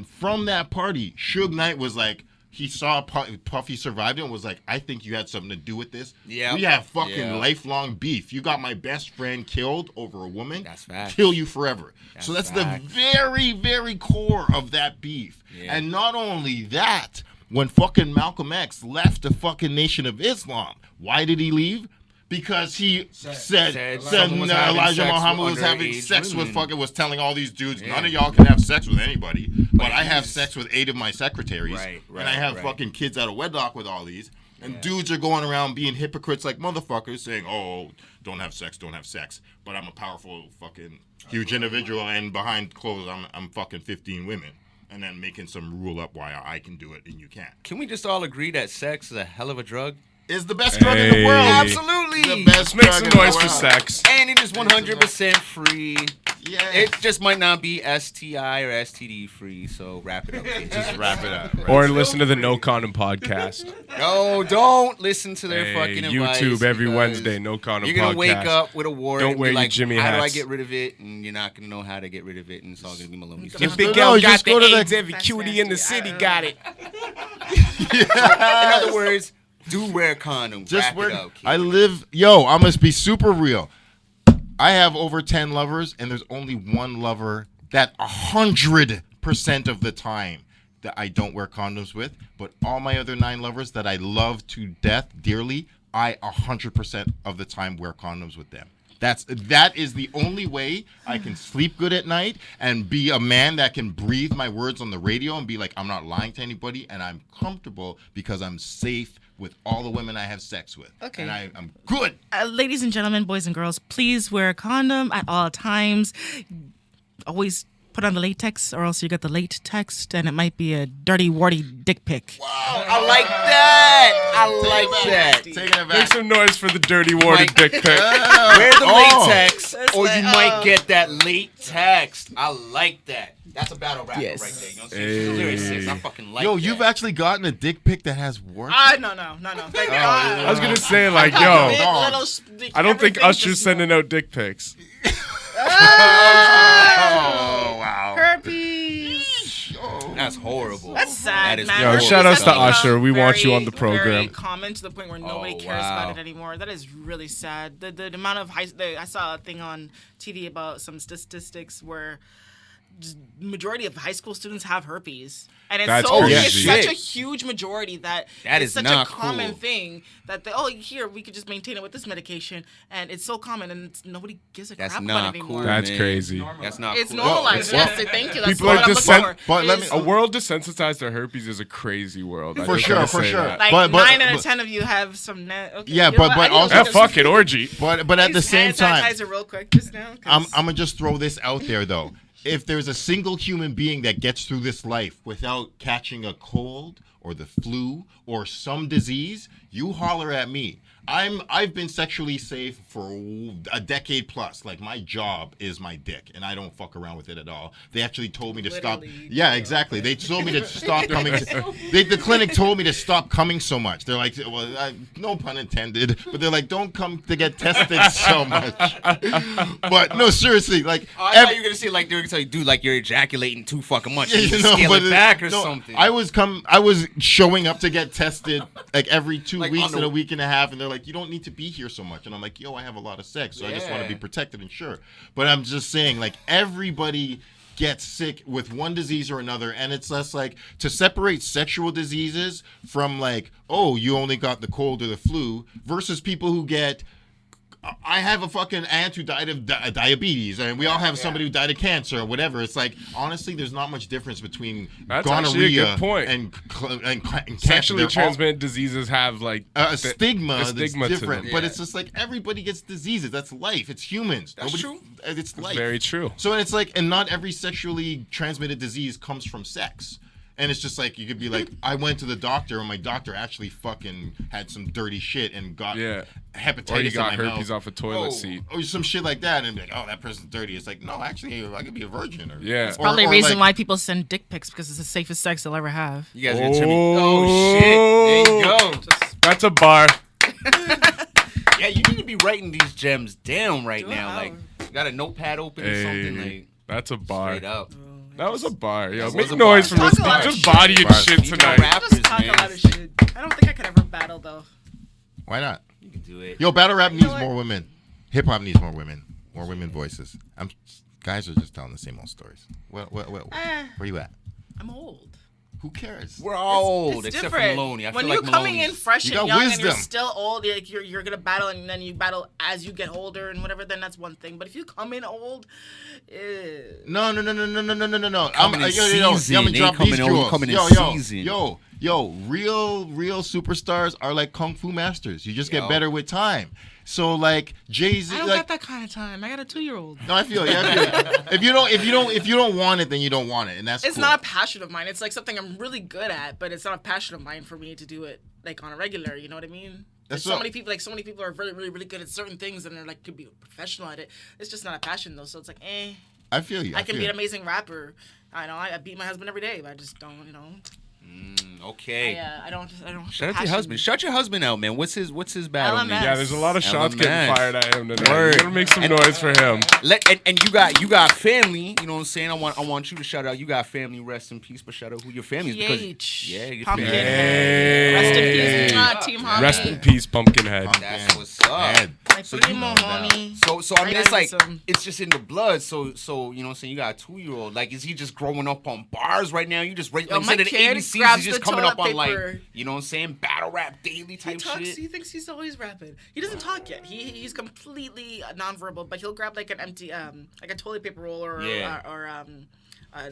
from that party, Suge Knight was like, he saw Puffy survived it and was like, I think you had something to do with this. Yeah. We have fucking Yeah. lifelong beef. You got my best friend killed over a woman. That's facts. Kill you forever. So that's facts. the very, very core of that beef. Yeah. And not only that, when fucking Malcolm X left the fucking Nation of Islam, why did he leave? Because he said someone was having Elijah sex Muhammad with was having underage sex with women. was telling all these dudes, Yeah. none of y'all can have sex with anybody, but I have he's- sex with 8 of my secretaries, Right, and I have right. fucking kids out of wedlock with all these. And dudes are going around being hypocrites like motherfuckers, saying, "Oh, don't have sex." But I'm a powerful, fucking, huge individual, and behind clothes, I'm fucking 15 women, and then making some rule up why I can do it and you can't. Can we just all agree that sex is a hell of a drug? Is the best drug in the Hey. world. Absolutely. The best Make drug some in the noise for world. sex. And it is 100% free. Yeah. It just might not be STI or STD free, so wrap it up. kids. Just wrap it up. Right? Or listen to the No Condom podcast. No, don't listen to their Hey, fucking advice. YouTube every because Wednesday, No Condom You're gonna podcast. wake up with a warrant. Don't and wear be your like, Jimmy how do I hats. get rid of it? And you're not gonna know how to get rid of it, and it's all gonna be Maloney. Just So, go- Big No, girl you got just go the to the- AIDS. Every That's cutie in the nasty. city I got it. in other words, do wear a condom. Just Wrap work. it up, kid. I must be super real. I have over 10 lovers, and there's only one lover that 100% of the time that I don't wear condoms with. But all my other 9 lovers that I love to death dearly, I 100% of the time wear condoms with them. That is the only way I can sleep good at night and be a man that can breathe my words on the radio and be like, I'm not lying to anybody, and I'm comfortable because I'm safe with all the women I have sex with. Okay. And I'm good. Ladies and gentlemen, boys and girls, please wear a condom at all times. Always put on the latex, or else you get the late text, and it might be a dirty, warty dick pic. I like that. I like that. Taking it Make back. some noise for the dirty warded Mike. dick pic. Wear the Oh. latex, That's or like, you might get that late text. I like that. That's a battle rapper Yes. right there. You know what I'm saying? She's a lyricist. I fucking like Yo, that. you've actually gotten a dick pic that has warts? No. Thank God. I was gonna say like, Big yo, little I don't think everything Usher's just- sending out dick pics. Oh, wow. Herpes. That's horrible. That's sad, That is man. Yo, Herpes shout outs has to become Usher. We want you very, on the program. Very common to the point where nobody Oh, cares wow. about it anymore. That is really sad. The amount of I saw a thing on TV about some statistics where just majority of high school students have herpes, and it's That's so crazy. it's such Shit. a huge majority that That it's is such not a common cool. thing that here we could just maintain it with this medication, and it's so common, and nobody gives a That's crap not about it cool. anymore. That's man. crazy. That's not It's cool. normalized. Well, Yes, thank you. That's people what are I'm just looking for. but It let is- me- A world desensitized to herpes is a crazy world. I For just sure, wanna for say sure. that. Like But- 9 out but- of 10 of you have some net. Okay, Yeah, you know but- what? but I need to also- look Ah, at fuck some- it, orgy. But at the Use same hand time, sanitizer real quick just now. 'Cause- I'm gonna just throw this out there though. If there's a single human being that gets through this life without catching a cold or the flu or some disease, you holler at me. I've been sexually safe for a decade plus. Like my job is my dick, and I don't fuck around with it at all. They actually told me to stop. Literally. Yeah, exactly. They told me to stop coming. The clinic told me to stop coming so much. They're like, well, no pun intended, but they're like, don't come to get tested so much. But no, seriously, like. I thought you were gonna say like they were gonna tell you, dude, like you're ejaculating too fucking much. You need to scale but it back or no, something. I was showing up to get tested like every 2 Like, weeks on the- and a week and a half, and they're like, you don't need to be here so much. And I'm like, yo, I have a lot of sex, so I just want to Yeah. be protected and sure. But I'm just saying, like, everybody gets sick with one disease or another, and it's less like to separate sexual diseases from like, oh, you only got the cold or the flu versus people who get. I have a fucking aunt who died of diabetes, and we all have somebody who died of cancer or whatever. It's like, honestly, there's not much difference between That's actually a gonorrhea good point. and cancer. Sexually They're all- transmitted diseases have like a stigma, a stigma that's to different, them. but Yeah. it's just like everybody gets diseases. That's life. It's humans. That's true. It's life. very true. So it's like, and not every sexually transmitted disease comes from sex. And it's just like, you could be like, I went to the doctor and my doctor actually fucking had some dirty shit and got hepatitis Or you got in my herpes mouth. off a toilet seat. Or some shit like that. And be like, oh, that person's dirty. It's like, no, actually, I could be a virgin. Or, Yeah. Probably or reason like, why people send dick pics, because it's the safest sex they'll ever have. You guys are gonna turn me. Oh shit! There you go. That's a bar. Yeah, you need to be writing these gems down right Do it now. out. Like, you got a notepad open or something. Like, That's a bar. straight up. That was a bar. Yo, That make was a noise bar. from Talk a lot this. of Just shit. bodying Bars. shit Female tonight. rappers, Just talk man. a lot of shit. I don't think I could ever battle though. Why not? You can do it. Yo, battle rap know needs what? more women. Hip hop needs more women. More women voices. Guys are just telling the same old stories. Where you at? I'm old. Who cares? We're all old, It's except for different. Maloney. I when feel you're like coming Maloney's- in fresh You and got young and you're wisdom. still old, like you're gonna battle and then you battle as you get older and whatever. Then that's one thing. But if you come in old, No. I'm Coming in season. gonna They drop coming these in- jewels. coming in season. Real superstars are like kung fu masters. You just get Yo. better with time. So like Jay-Z, I don't like got that kind of time. I got a 2-year-old. no, I feel you. If you don't want it, then you don't want it, and that's It's cool. not a passion of mine. It's like something I'm really good at, but it's not a passion of mine for me to do it like on a regular. You know what I mean? That's So what- many people are really, really, really good at certain things, and they're like could be a professional at it. It's just not a passion though. So it's like, I feel you. I can feel be an you. amazing rapper. I know I beat my husband every day, but I just don't. Okay. I don't. Shout out to your husband. Shout your husband out, man. What's his battle LMS. name? Yeah, there's a lot of shots getting LMS. fired at him tonight. Word. We're gonna make some noise for him. And you got family. You know what I'm saying? I want you to shout out. You got family. Rest in peace. But shout out who your family is because PH. your Pumpkin. family. Hey. Rest in peace, Team Homie. Rest in peace, Pumpkinhead. That's what's up. Man. Like, So primo, homie. So I mean, it's like Some- it's just in the blood. So you know what I'm saying? You got a 2-year-old. Like, is he just growing up on bars right now? You just Yo, instead my of the kid ABCs, grabs he's just the coming up toilet on like, paper. you know what I'm saying? Battle rap daily type shit. He thinks he's always rapping. He doesn't talk yet. He's completely nonverbal, but he'll grab like an empty, like a toilet paper roll or a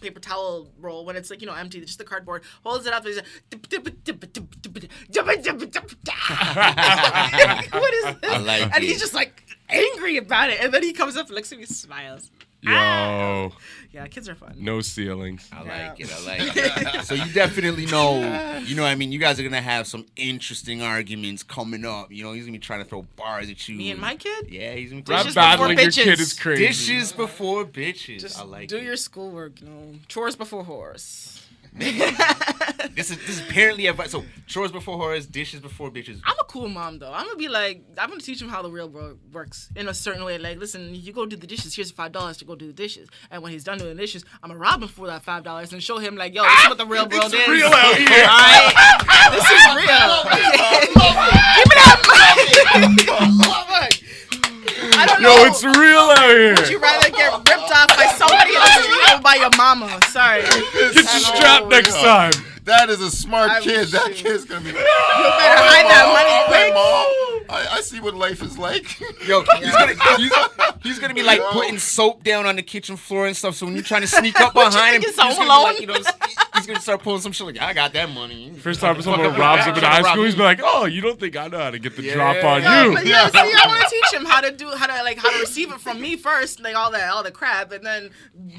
paper towel roll when it's like empty, just the cardboard. Holds it up. And he's like, what is this? I like and it. he's just like angry about it, and then he comes up and looks at me, and smiles. Yo, Yeah, kids are fun. no ceilings. I like it. So you definitely know, you know what I mean? You guys are going to have some interesting arguments coming up. You know, he's going to be trying to throw bars at you. Me and my kid. Yeah, he's going to Dishes Rap before battling your bitches. kid is crazy. dishes before bitches. Just I like do it. your schoolwork. Chores before horse. This is apparently advice. So chores before horrors, dishes before bitches. I'm a cool mom though. I'm gonna be like, I'm gonna teach him how the real world works in a certain way. Like, listen, you go do the dishes. Here's $5 to go do the dishes. And when he's done doing the dishes, I'm gonna rob him for that $5 and show him like, yo, this is what the real world is. real out here. Alright? This is real. Give me that money. I don't know. Yo, it's real out here. Would you rather get ripped off by somebody in the street or by your mama? Sorry. Get your strap next time. That is a smart I kid. wish That you- kid's gonna be. You better hide that money quick. Mom, I see what life is like. Yo, he's gonna be like putting soap down on the kitchen floor and stuff. So when you're trying to sneak up What, you behind him, think he's it's Home gonna be Alone? like, you know, he's gonna start pulling some shit like, I got that money. First time someone Fucking robs him in trying to high rob school, he's me. be like, "Oh, you don't think I know how to get the Yeah. drop on Yeah, you?" but yeah, see, I want to teach him how to receive it from me first, like all the crap, and then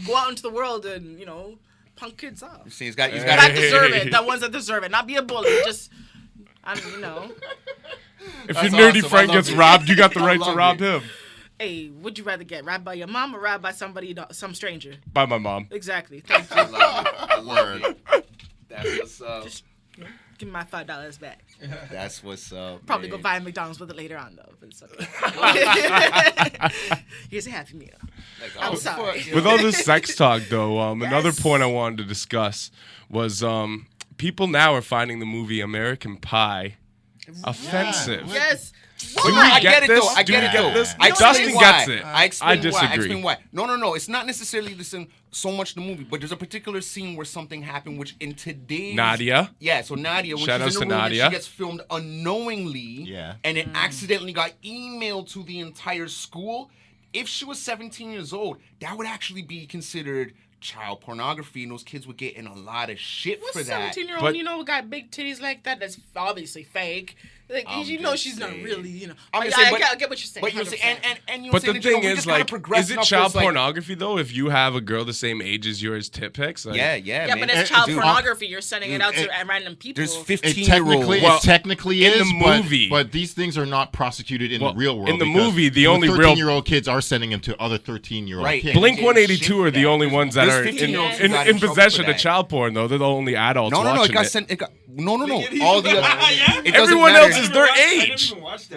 go out into the world and punk kids off. See, he's got That deserve it. The ones that deserve it. Not be a bully. Just, If your That's nerdy awesome. I friend love gets it. robbed, you got the I right to love rob it. him. Hey, would you rather get robbed by your mom or robbed by some stranger? By my mom. Exactly. Thank you. I love it. That's what's up. Give me my $5 back. That's what's up. Probably man. go buy a McDonald's with it later on though. But it's okay. Here's a Happy Meal. Like, I'm oh, sorry. fuck, yo. With all this sex talk, though, another Yes. point I wanted to discuss was people now are finding the movie American Pie offensive. Yes. Do we I get get it this? though. I Do get we it get though. this? I Dustin explain gets why. it. I explain I why. I disagree. explain why. No. It's not necessarily so much the movie, but there's a particular scene where something happened, which in today's Nadia. Yeah, so Nadia, when Shout she's outs in the to room, and Nadia. she gets filmed unknowingly, Yeah. and it accidentally got emailed to the entire school. If she was 17 years old, that would actually be considered child pornography, and those kids would get in a lot of shit What for that. 17-year-old, But- got big titties like that? That's obviously fake. Like, I'm you know, just she's not saying. really, you know. I'm But just yeah, saying, I get what you're saying. But you're saying, 100%. and you know, But the saying, thing we is, just kinda like, progressed is it enough child where it's like- pornography though? If you have a girl the same age as yours, tit pics? Like, Yeah, Yeah, man. but it's child Dude, pornography. You're sending it out Dude, to random people. There's It 15-year-olds. Well, technically in is, the but- movie- but these things are not prosecuted in Well, the real world. in the because movie, the only real- 13-year-old kids are sending them to other 13-year-old Right. kids. Blink Yeah, 182 shit are for the that. only ones that There's are 15-year-olds who in got in trouble possession for of that. child porn though. They're the only adults No, watching it got it. sent. It got no. All the other. Yeah. It doesn't Everyone matter. else is their age.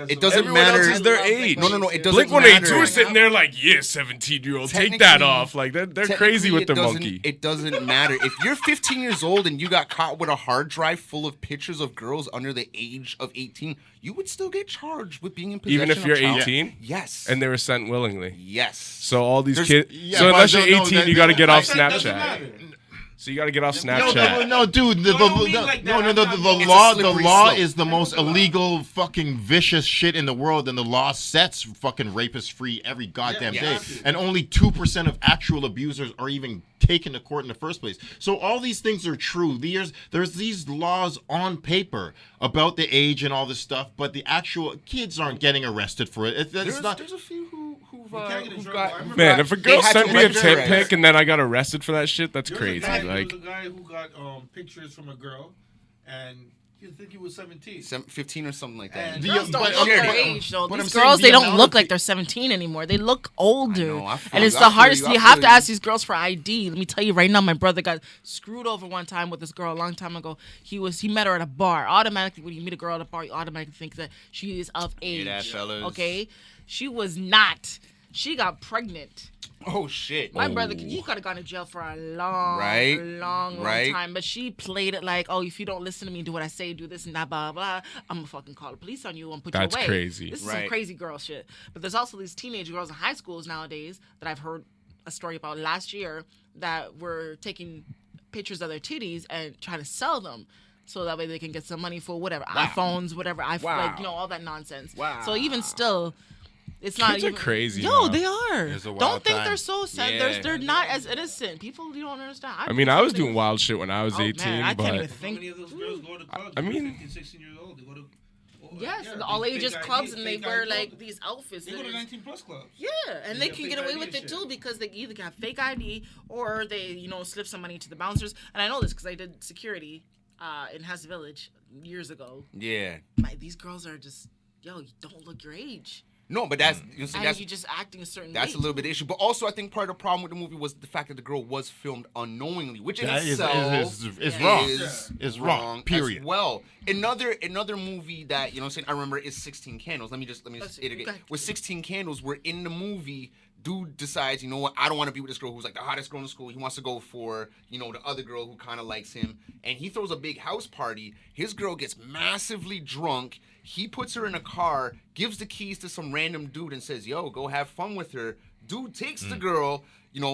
It doesn't Everyone else matter. is their Like, age. No, it doesn't Blink 182 matter. is sitting there like, yeah, 17-year-old, take that Technically- off. Like they're crazy with the monkey. It doesn't matter if you're 15 years old and you got caught with a hard drive full of pictures of girls under the age of 18. You would still get charged with being in possession. Even if you're of child- 18? Yes. And they were sent willingly. yes. So all these There's- kids. yeah, so but unless you're no, 18, that- you got to get off That doesn't Snapchat. matter. So you got to get off No, Snapchat. no, dude. No, I don't mean like that. The It's a law slippery slope. is the most illegal, fucking vicious shit in the world, and the law sets fucking rapists free every goddamn Yeah, day. exactly. And only 2% of actual abusers are even taken to court in the first place. So all these things are true. There's these laws on paper about the age and all this stuff, but the actual kids aren't getting arrested for it. It's not. There's a few who've can't get in trouble. got. I remember- Man, if a They girl had sent to me a register tit it. pic and then I got arrested for that shit, that's There was a crazy. guy- there Like, was a guy who got pictures from a girl, and you think he was 17. 15 or something like that. And- Girls don't But- look their but- age though. but I'm These saying girls, the they don't amount look of like they're 17 anymore. They look older. I know, I feel And it's you, the I feel hardest. you, I You have feel to you. ask these girls for ID. Let me tell you right now, my brother got screwed over one time with this girl a long time ago. He met her at a bar. Automatically, when you meet a girl at a bar, you automatically think that she is of age. that, fellas. Okay? She was not. She got pregnant. Oh shit. My brother, he could have gone to jail for a long, Right, long right. time. But she played it like, oh, if you don't listen to me, do what I say, do this and that, blah, blah, I'm gonna fucking call the police on you and put That's you away. crazy. This is Right. some crazy girl shit. But there's also these teenage girls in high schools nowadays that I've heard a story about last year that were taking pictures of their titties and trying to sell them. So that way they can get some money for whatever, iPhones, whatever, like, all that nonsense. Wow. So even still, it's not Kids are even crazy Yo, now. they are. It's a wild Don't think time. they're so sad. Yeah. They're not as innocent. People, you don't understand. I mean, I was doing wild shit when I was Oh, 18, man, I can't even but How think. many of those girls go to clubs? I mean- 15, 16 years old. They go to. Yes, yeah, the all these ages fake clubs, ID and they fake wear ID like clubs. these outfits. They that go to is- 19 plus clubs. Yeah, and They they get can fake get away ID with and it shit. too because they either have fake ID or they, slip some money to the bouncers. And I know this because I did security in House Village years ago. Yeah. These girls are just, you don't look your age, No, but that's you see, and that's you just acting a certain that's way. a little bit of issue. But also, I think part of the problem with the movie was the fact that the girl was filmed unknowingly, which in That is itself wrong. is It's wrong. Period. As well, another movie that I remember is 16 Candles. Let me just iterate. Okay. With 16 Candles, we're in the movie. Dude decides, you know what? I don't want to be with this girl who's like the hottest girl in the school. He wants to go for, the other girl who kind of likes him. And he throws a big house party. His girl gets massively drunk. He puts her in a car, gives the keys to some random dude and says, yo, go have fun with her. Dude takes the girl,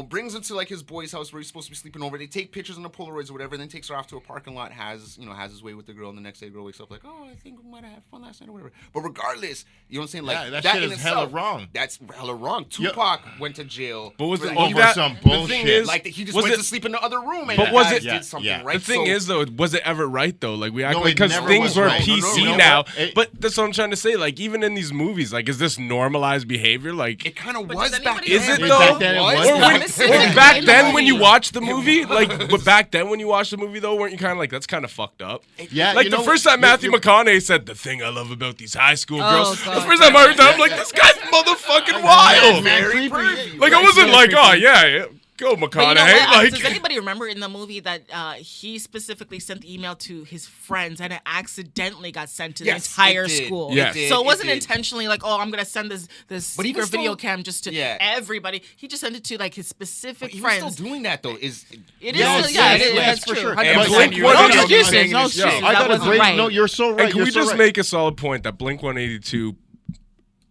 brings her to like his boy's house where he's supposed to be sleeping over. They take pictures on the Polaroids or whatever, then takes her off to a parking lot, has his way with the girl, and the next day the girl wakes up like, oh, I think we might have had fun last night or whatever. But regardless, you know what I'm saying? Like Yeah, that shit in is hella itself, wrong. That's hella wrong. Tupac went to jail. But was for it like, over some The bullshit? thing is, like he just was went it- to sleep in the other room and But the was guys it- did something, yeah. right? The thing is, though, was it ever right though? Like we act No, like it because never things was were right. PC No, now. it- But that's what I'm trying to say. Like even in these movies, like is this normalized behavior? Like it kind of But was does back anybody is then. it remember- though? Back then it Was? was. Or, when, Specifically or back in the then when you movie. watched the movie, like but back then when you watched the movie though, weren't you kind of like that's kind of fucked up? Yeah, Like you the know, first time you're- Matthew McConaughey said the thing I love about these high school Oh, girls. God. The first time I heard that, I'm like this guy's motherfucking wild. Man, Very creepy. pervy. Like I wasn't like, oh yeah, go But McConaughey. you know what? Does Like anybody remember in the movie that he specifically sent the email to his friends and it accidentally got sent to the Yes, entire it did. school? Yes. It So it did, wasn't did. intentionally like, oh, I'm gonna send this But he secret was video still- cam just to Yeah. everybody. He just sent it to like his specific He was friends. still doing that though. It is Yes, still, yeah, yes, it is. yes, That's for true. sure. 100%. And Blink No 182 excuses. No Yo, excuses. I That got a wasn't great. right. No, you're so right. And can you're we so just right. make a solid point that Blink 182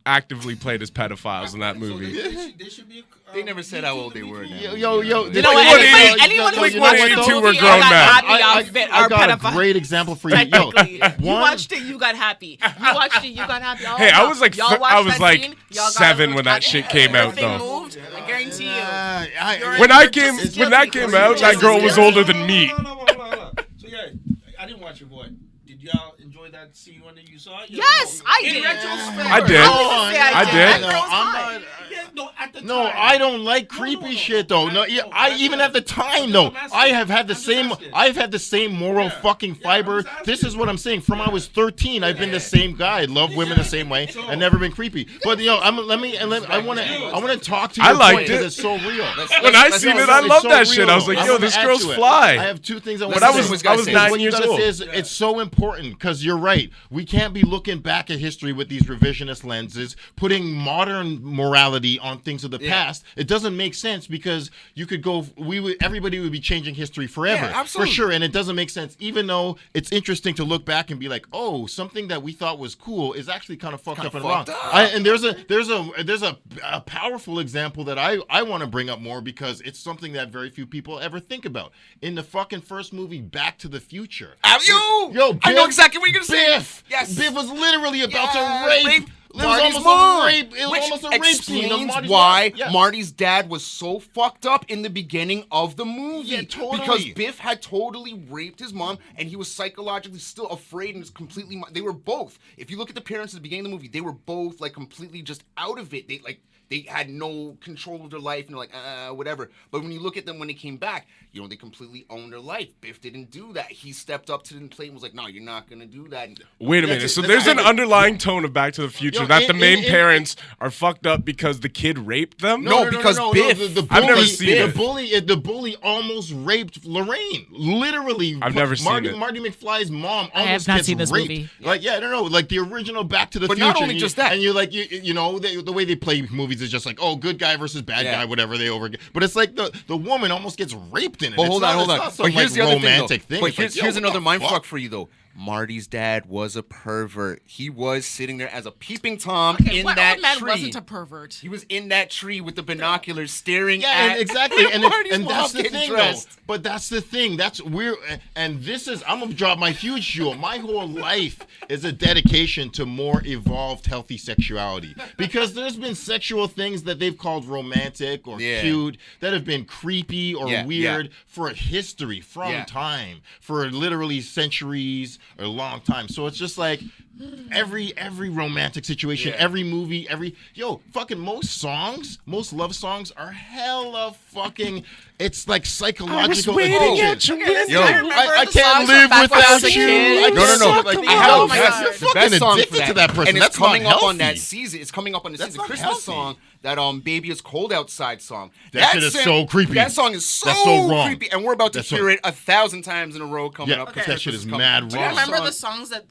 actively played as pedophiles in that movie? They should be. They never said how old they were. Yo, Now. yo, You know what? Blink Anyone who's Blink watched 182 the were movie grown and got men. happy outfit I are got a pedophiles. great example for you. Yo, Technically, you one- watched it, you got happy. You watched it, you got happy. Oh, Hey, I y'all- was like y'all th- watched I was that like scene, y'all got 7 a when that little shit came out, everything though. moved, I guarantee you. I- When I You're came just when that guilty. came out, that girl was older than me. So yeah, I didn't watch your boy. Did y'all enjoy that scene when you saw it? Yes, I In did. retrospect. I did. I did. No, I'm not. Yeah, no, at the time. No, I don't like creepy shit though. No, yeah, I even at the time though, I have had the same. I've had the same moral fucking fiber. This is what I'm saying. From I was 13, I've been the same guy. I love women the same way. I've never been creepy. But I want to talk to you. I liked because it. it's so real. When I seen it, I It's love so that shit. real. I was like, I'm yo, gonna this add girl's to it. fly. I have two things I want But to I say. was 9 What you years gotta old. say is it's so important because you're right. We can't be looking back at history with these revisionist lenses, putting modern morality on things of the past. It doesn't make sense because you could go. Everybody would be changing history forever, Yeah, absolutely. for sure. And it doesn't make sense, even though it's interesting to look back and be like, oh, something that we thought was cool is actually kind of fucked up and wrong. And there's a powerful example that I want to bring up more because it's something that very few people ever think about. In the fucking first movie, Back to the Future. Yo, I know exactly what you're gonna say. Biff. Yes. Biff was literally about Yeah, to rape. rape It was Marty's almost mom. a rape. It was Which almost a rape scene. explains Marty's why mom. Yeah. Marty's dad was so fucked up in the beginning of the movie. Yeah, totally. Because Biff had totally raped his mom, and he was psychologically still afraid and was completely. They were both. If you look at the parents at the beginning of the movie, they were both like completely just out of it. They had no control of their life, and they're like, whatever. But when you look at them when they came back, they completely owned their life. Biff didn't do that. He stepped up to the plate and was like, no, you're not going to do that. Wait a minute. So there's an underlying tone of Back to the Future that the main parents are fucked up because the kid raped them? No, because Biff. The bully, I've never seen it. The bully almost raped Lorraine. Literally. I've never seen it. Marty McFly's mom almost I have not gets seen this raped. movie. Like, yeah, I don't know. Like the original Back to the But Future. not only just that. And you're like, the way they play movies is just like, oh, good guy versus bad guy, whatever they over. But it's like the woman almost gets raped in it. But hold on. Some, But here's like, the other romantic thing, thing. But It's like, here's yo, another what the mindfuck fuck? for you, though. Marty's dad was a pervert. He was sitting there as a peeping Tom in what that old man tree. wasn't a pervert? He was in that tree with the binoculars staring Yeah, at and exactly, and Marty's and mom that's the getting thing, dressed. though. But that's the thing. I'm gonna drop my huge jewel. My whole life is a dedication to more evolved, healthy sexuality because there's been sexual things that they've called romantic or cute that have been creepy or weird for history, from time, for literally centuries or a long time. So it's just like every romantic situation, every movie, fucking most love songs are hella fucking. It's like psychological addiction. I can't live without you. No. I have the fucking best song addicted for that. to that person. And it's That's coming not up on that healthy. season. It's coming up on the That's season. not Christmas healthy. song. That Baby It's Cold Outside song. That shit is so creepy. That song is so, That's so wrong. creepy. And we're about to That's hear so- it 1,000 times in a row coming up. that shit is coming. mad Do you wrong. remember the songs that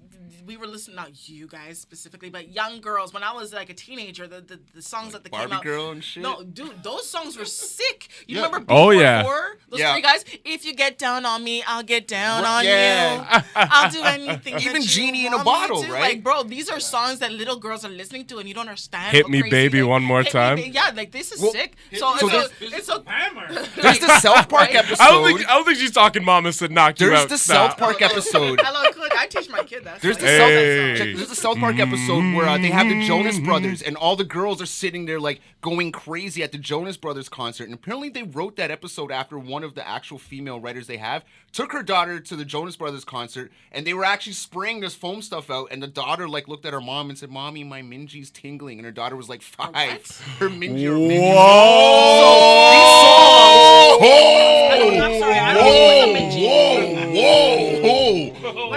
we were listening? Not you guys specifically, but young girls. When I was like a teenager, the songs that came Barbie out. Girl and shit? No, dude, those songs were sick. You Yeah. remember? Oh, Before yeah. Four? Those Yeah. three guys. If you get down on me, I'll get down on Yeah. you. I'll do anything. that Even you Genie in a want me Bottle, to. right? Like, bro, these are songs that little girls are listening to, and you don't understand. Hit what Me crazy, Baby like, One More Hit Me Time. Yeah, like this is Well, sick. so It's a Hammer. There's the South Park Right. episode. I don't think she's talking Mama said knock you There's out. the Stop. South Park episode. Hello, look, I teach my kid that. There's the, Hey. There's the South Park episode where they have the Jonas Brothers, and all the girls are sitting there like going crazy at the Jonas Brothers concert. And apparently they wrote that episode after one of the actual female writers they have took her daughter to the Jonas Brothers concert, and they were actually spraying this foam stuff out. And the daughter like looked at her mom and said, "Mommy, my minji's tingling." And her daughter was like 5. Her minji. Her minji. I'm sorry, I don't know what's a minji.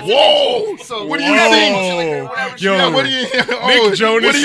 Whoa! So What do you think? Yo, What do you? Nick Jonas.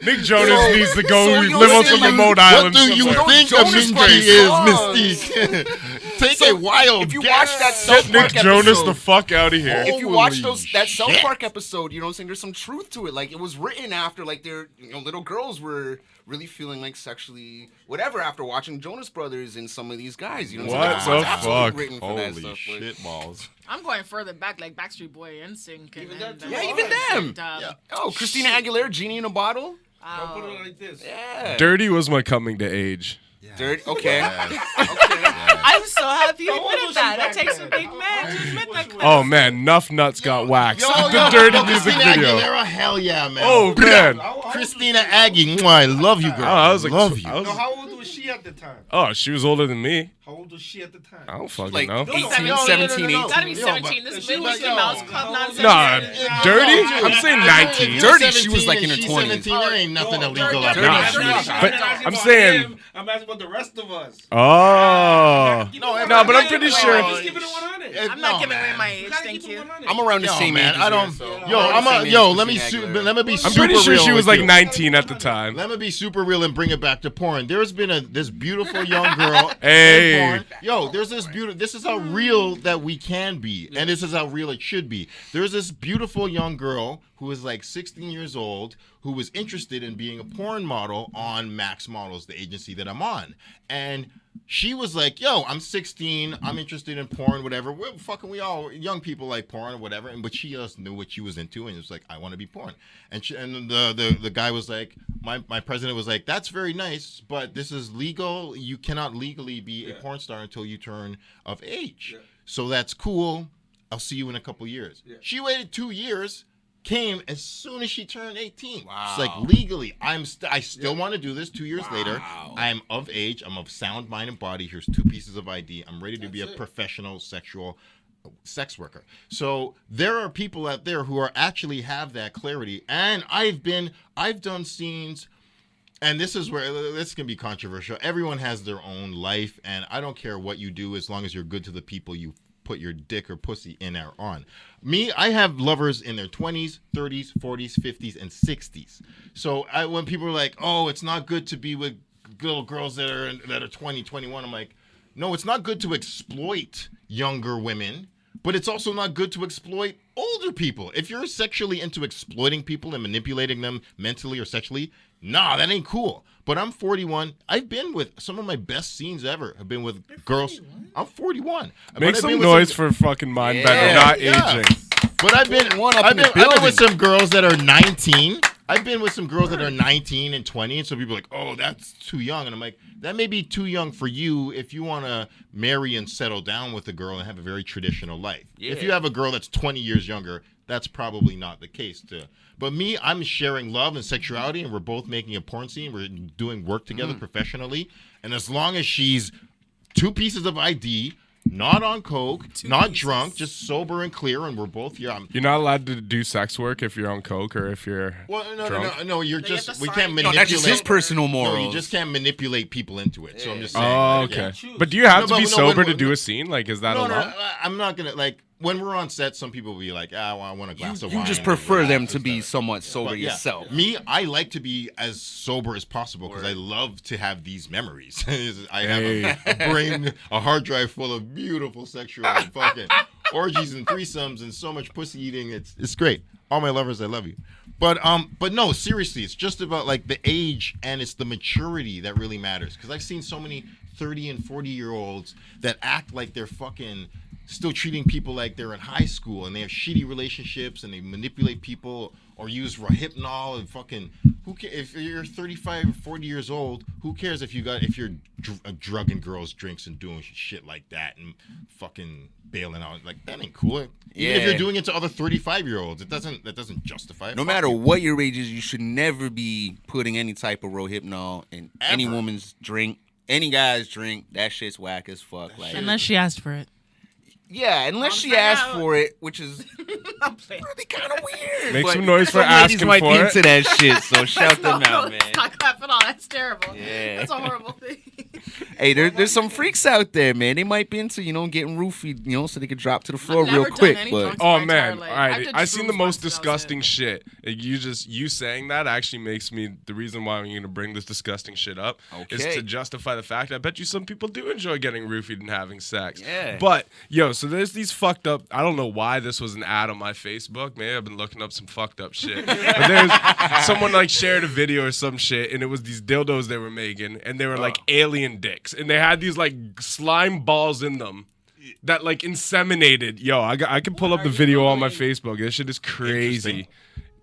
Nick Jonas needs to go live on some remote What island. do you somewhere. think a Jonas Minji Brothers is, songs. Mystique? Take a wild if you guess. watch that South Nick Park Jonas episode, the fuck out of here. if you watch Holy that South shit. Park episode, you know what I'm saying? There's some truth to it. Like, it was written after, like, their little girls were really feeling, like, sexually whatever after watching Jonas Brothers and some of these guys. You know what I'm saying? What Like, the it's absolutely fuck? written for that Holy stuff, but- shit balls. I'm going further back, like Backstreet Boy, NSYNC, and Yeah, even them. Oh, Christina Aguilera, Genie in a Bottle? I'll put it like this. Yeah. Dirty was my coming to age. Dirty. Okay. I'm so happy you How old admitted was that. she That back takes a then? big man to admit that. Oh man, Nuff Nuts got waxed. Yo, The Dirty yo, music Christina video. Aguilera, hell yeah, man. Oh man. Christina Aggie, mwah, I love you, girl. Oh, I was like, love you. I was- No, how old was she at the time? oh, she was older than me. How old was she at the time? I don't fucking Like know. 18, No, 17, 18. Gotta be Yo, 17. This is she was Mickey young. Mouse Club nonsense. Nah, dirty? I'm saying If 19. you're Dirty, she 17 was like in and her she's 20s. 17, there ain't nothing No, illegal dirty, about dirty, that. dirty. But asking I'm about saying- him, I'm asking about the rest of us. Oh. No, but I'm pretty Just sure. give it a 100. If- I'm not no, giving away man. my age. You gotta Thank keep it you. 100. I'm around the Yo, same man, age. I as don't. you, so- Let me be I'm super pretty sure real she was with like you. 19 at the time. Let me be super real and bring it back to porn. There's been this beautiful young girl Hey. in porn. Yo, there's this beautiful. This is how real that we can be, and this is how real it should be. There's this beautiful young girl who is like 16 years old who was interested in being a porn model on Max Models, the agency that I'm on, and she was like, "Yo, I'm 16. I'm interested in porn, whatever. We all young people like porn or whatever." But she just knew what she was into, and it was like, "I want to be porn." And the guy was like, my president was like, "That's very nice, but this is legal. You cannot legally be a porn star until you turn of age. Yeah. So that's cool. I'll see you in a couple years." Yeah. She waited 2 years. Came as soon as she turned 18. Wow. She's like, legally, I still want to do this 2 years later. I'm of age. I'm of sound mind and body. Here's 2 pieces of ID. I'm ready to be a professional sexual sex worker. So there are people out there who are actually have that clarity. And I've done scenes, and this is where this can be controversial. Everyone has their own life, and I don't care what you do as long as you're good to the people you put your dick or pussy in or on. Me, I have lovers in their 20s, 30s, 40s, 50s, and 60s. So when people are like, "Oh, it's not good to be with little girls that are 20, 21," I'm like, no, it's not good to exploit younger women, but it's also not good to exploit older people. If you're sexually into exploiting people and manipulating them mentally or sexually, nah, that ain't cool. But I'm 41. I've been with some of my best scenes ever. I've been with girls. I'm 41. Make some noise for fucking Mindbender, not aging. But I've been with some girls that are 19. I've been with some girls that are 19 and 20, and some people are like, "Oh, that's too young." And I'm like, that may be too young for you if you want to marry and settle down with a girl and have a very traditional life. Yeah. If you have a girl that's 20 years younger, that's probably not the case. But me, I'm sharing love and sexuality, and we're both making a porn scene. We're doing work together professionally. And as long as she's 2 pieces of ID, not on coke, not drunk, just sober and clear, and we're both young. You're not allowed to do sex work if you're on coke or if you're drunk. No. You're They have just to we sign- can't No, manipulate. that's just his personal morals. No, you just can't manipulate people into it. So I'm just saying. Oh, like, okay. yeah. But do you have No, to be but no, sober when- to do a scene? Like, is that No, allowed? I'm not gonna like when we're on set. Some people will be like, "Ah, well, I want a glass of You wine." just and prefer relax them and to be stuff. somewhat sober But, yeah, yourself. Me, I like to be as sober as possible because I love to have these memories. I have a brain, a hard drive full of beautiful sexual fucking orgies and threesomes and so much pussy eating. It's great. All my lovers, I love you. But no, seriously, it's just about like the age and it's the maturity that really matters. Because I've seen so many 30 and 40-year-olds that act like they're fucking still treating people like they're in high school and they have shitty relationships and they manipulate people or use Rohypnol and fucking if you're 35 or 40 years old, who cares if you're drugging girls' drinks and doing shit like that and fucking bailing out, like that ain't cool. Even if Yeah. you're doing it to other 35-year-olds, that doesn't justify it. No matter what your age is, you should never be putting any type of Rohypnol in any Ever. woman's drink, any guy's drink. That shit's whack as fuck. Like, Unless she asked for it. yeah, unless she I'm asked out. for it, which is I'm playing. really kind of weird. Make But some noise for some ladies asking might for be it. into that shit, so shout them out, man. It's not clap at all. That's terrible. Yeah. That's a horrible thing. Hey, there's some freaks out there, man. They might be into, getting roofied, so they could drop to the floor I've real never done quick. any But drugs. Oh my man! entire All life. right, did I seen the shrooms most once when I was disgusting in- shit. Like, you saying that actually makes me the reason why I'm going to bring this disgusting shit up is Okay. to justify the fact I bet you some people do enjoy getting roofied and having sex. Yeah. But so there's these fucked up. I don't know why this was an ad on my Facebook. Maybe I've been looking up some fucked up shit. But there's someone like shared a video or some shit, and it was these dildos they were making, and they were like alien dicks, and they had these like slime balls in them that like inseminated. Yo, I can pull up the video on my Facebook. This shit is crazy.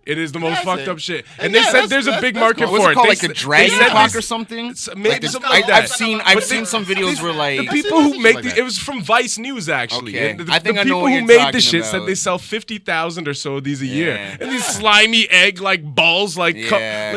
It is the most That's fucked it. up shit. And And they yeah, said that's- there's a that's- big that's market cool. what's for it it. called, They like the said- dragon they said cock this- or something? Maybe something like that. I've seen some videos where like The people who make like the that. it was from Vice News actually. Okay. And I think the I know people what who you're made talking the shit about. said they sell 50,000 or so of these a year. Yeah. And these slimy egg like balls like Yeah.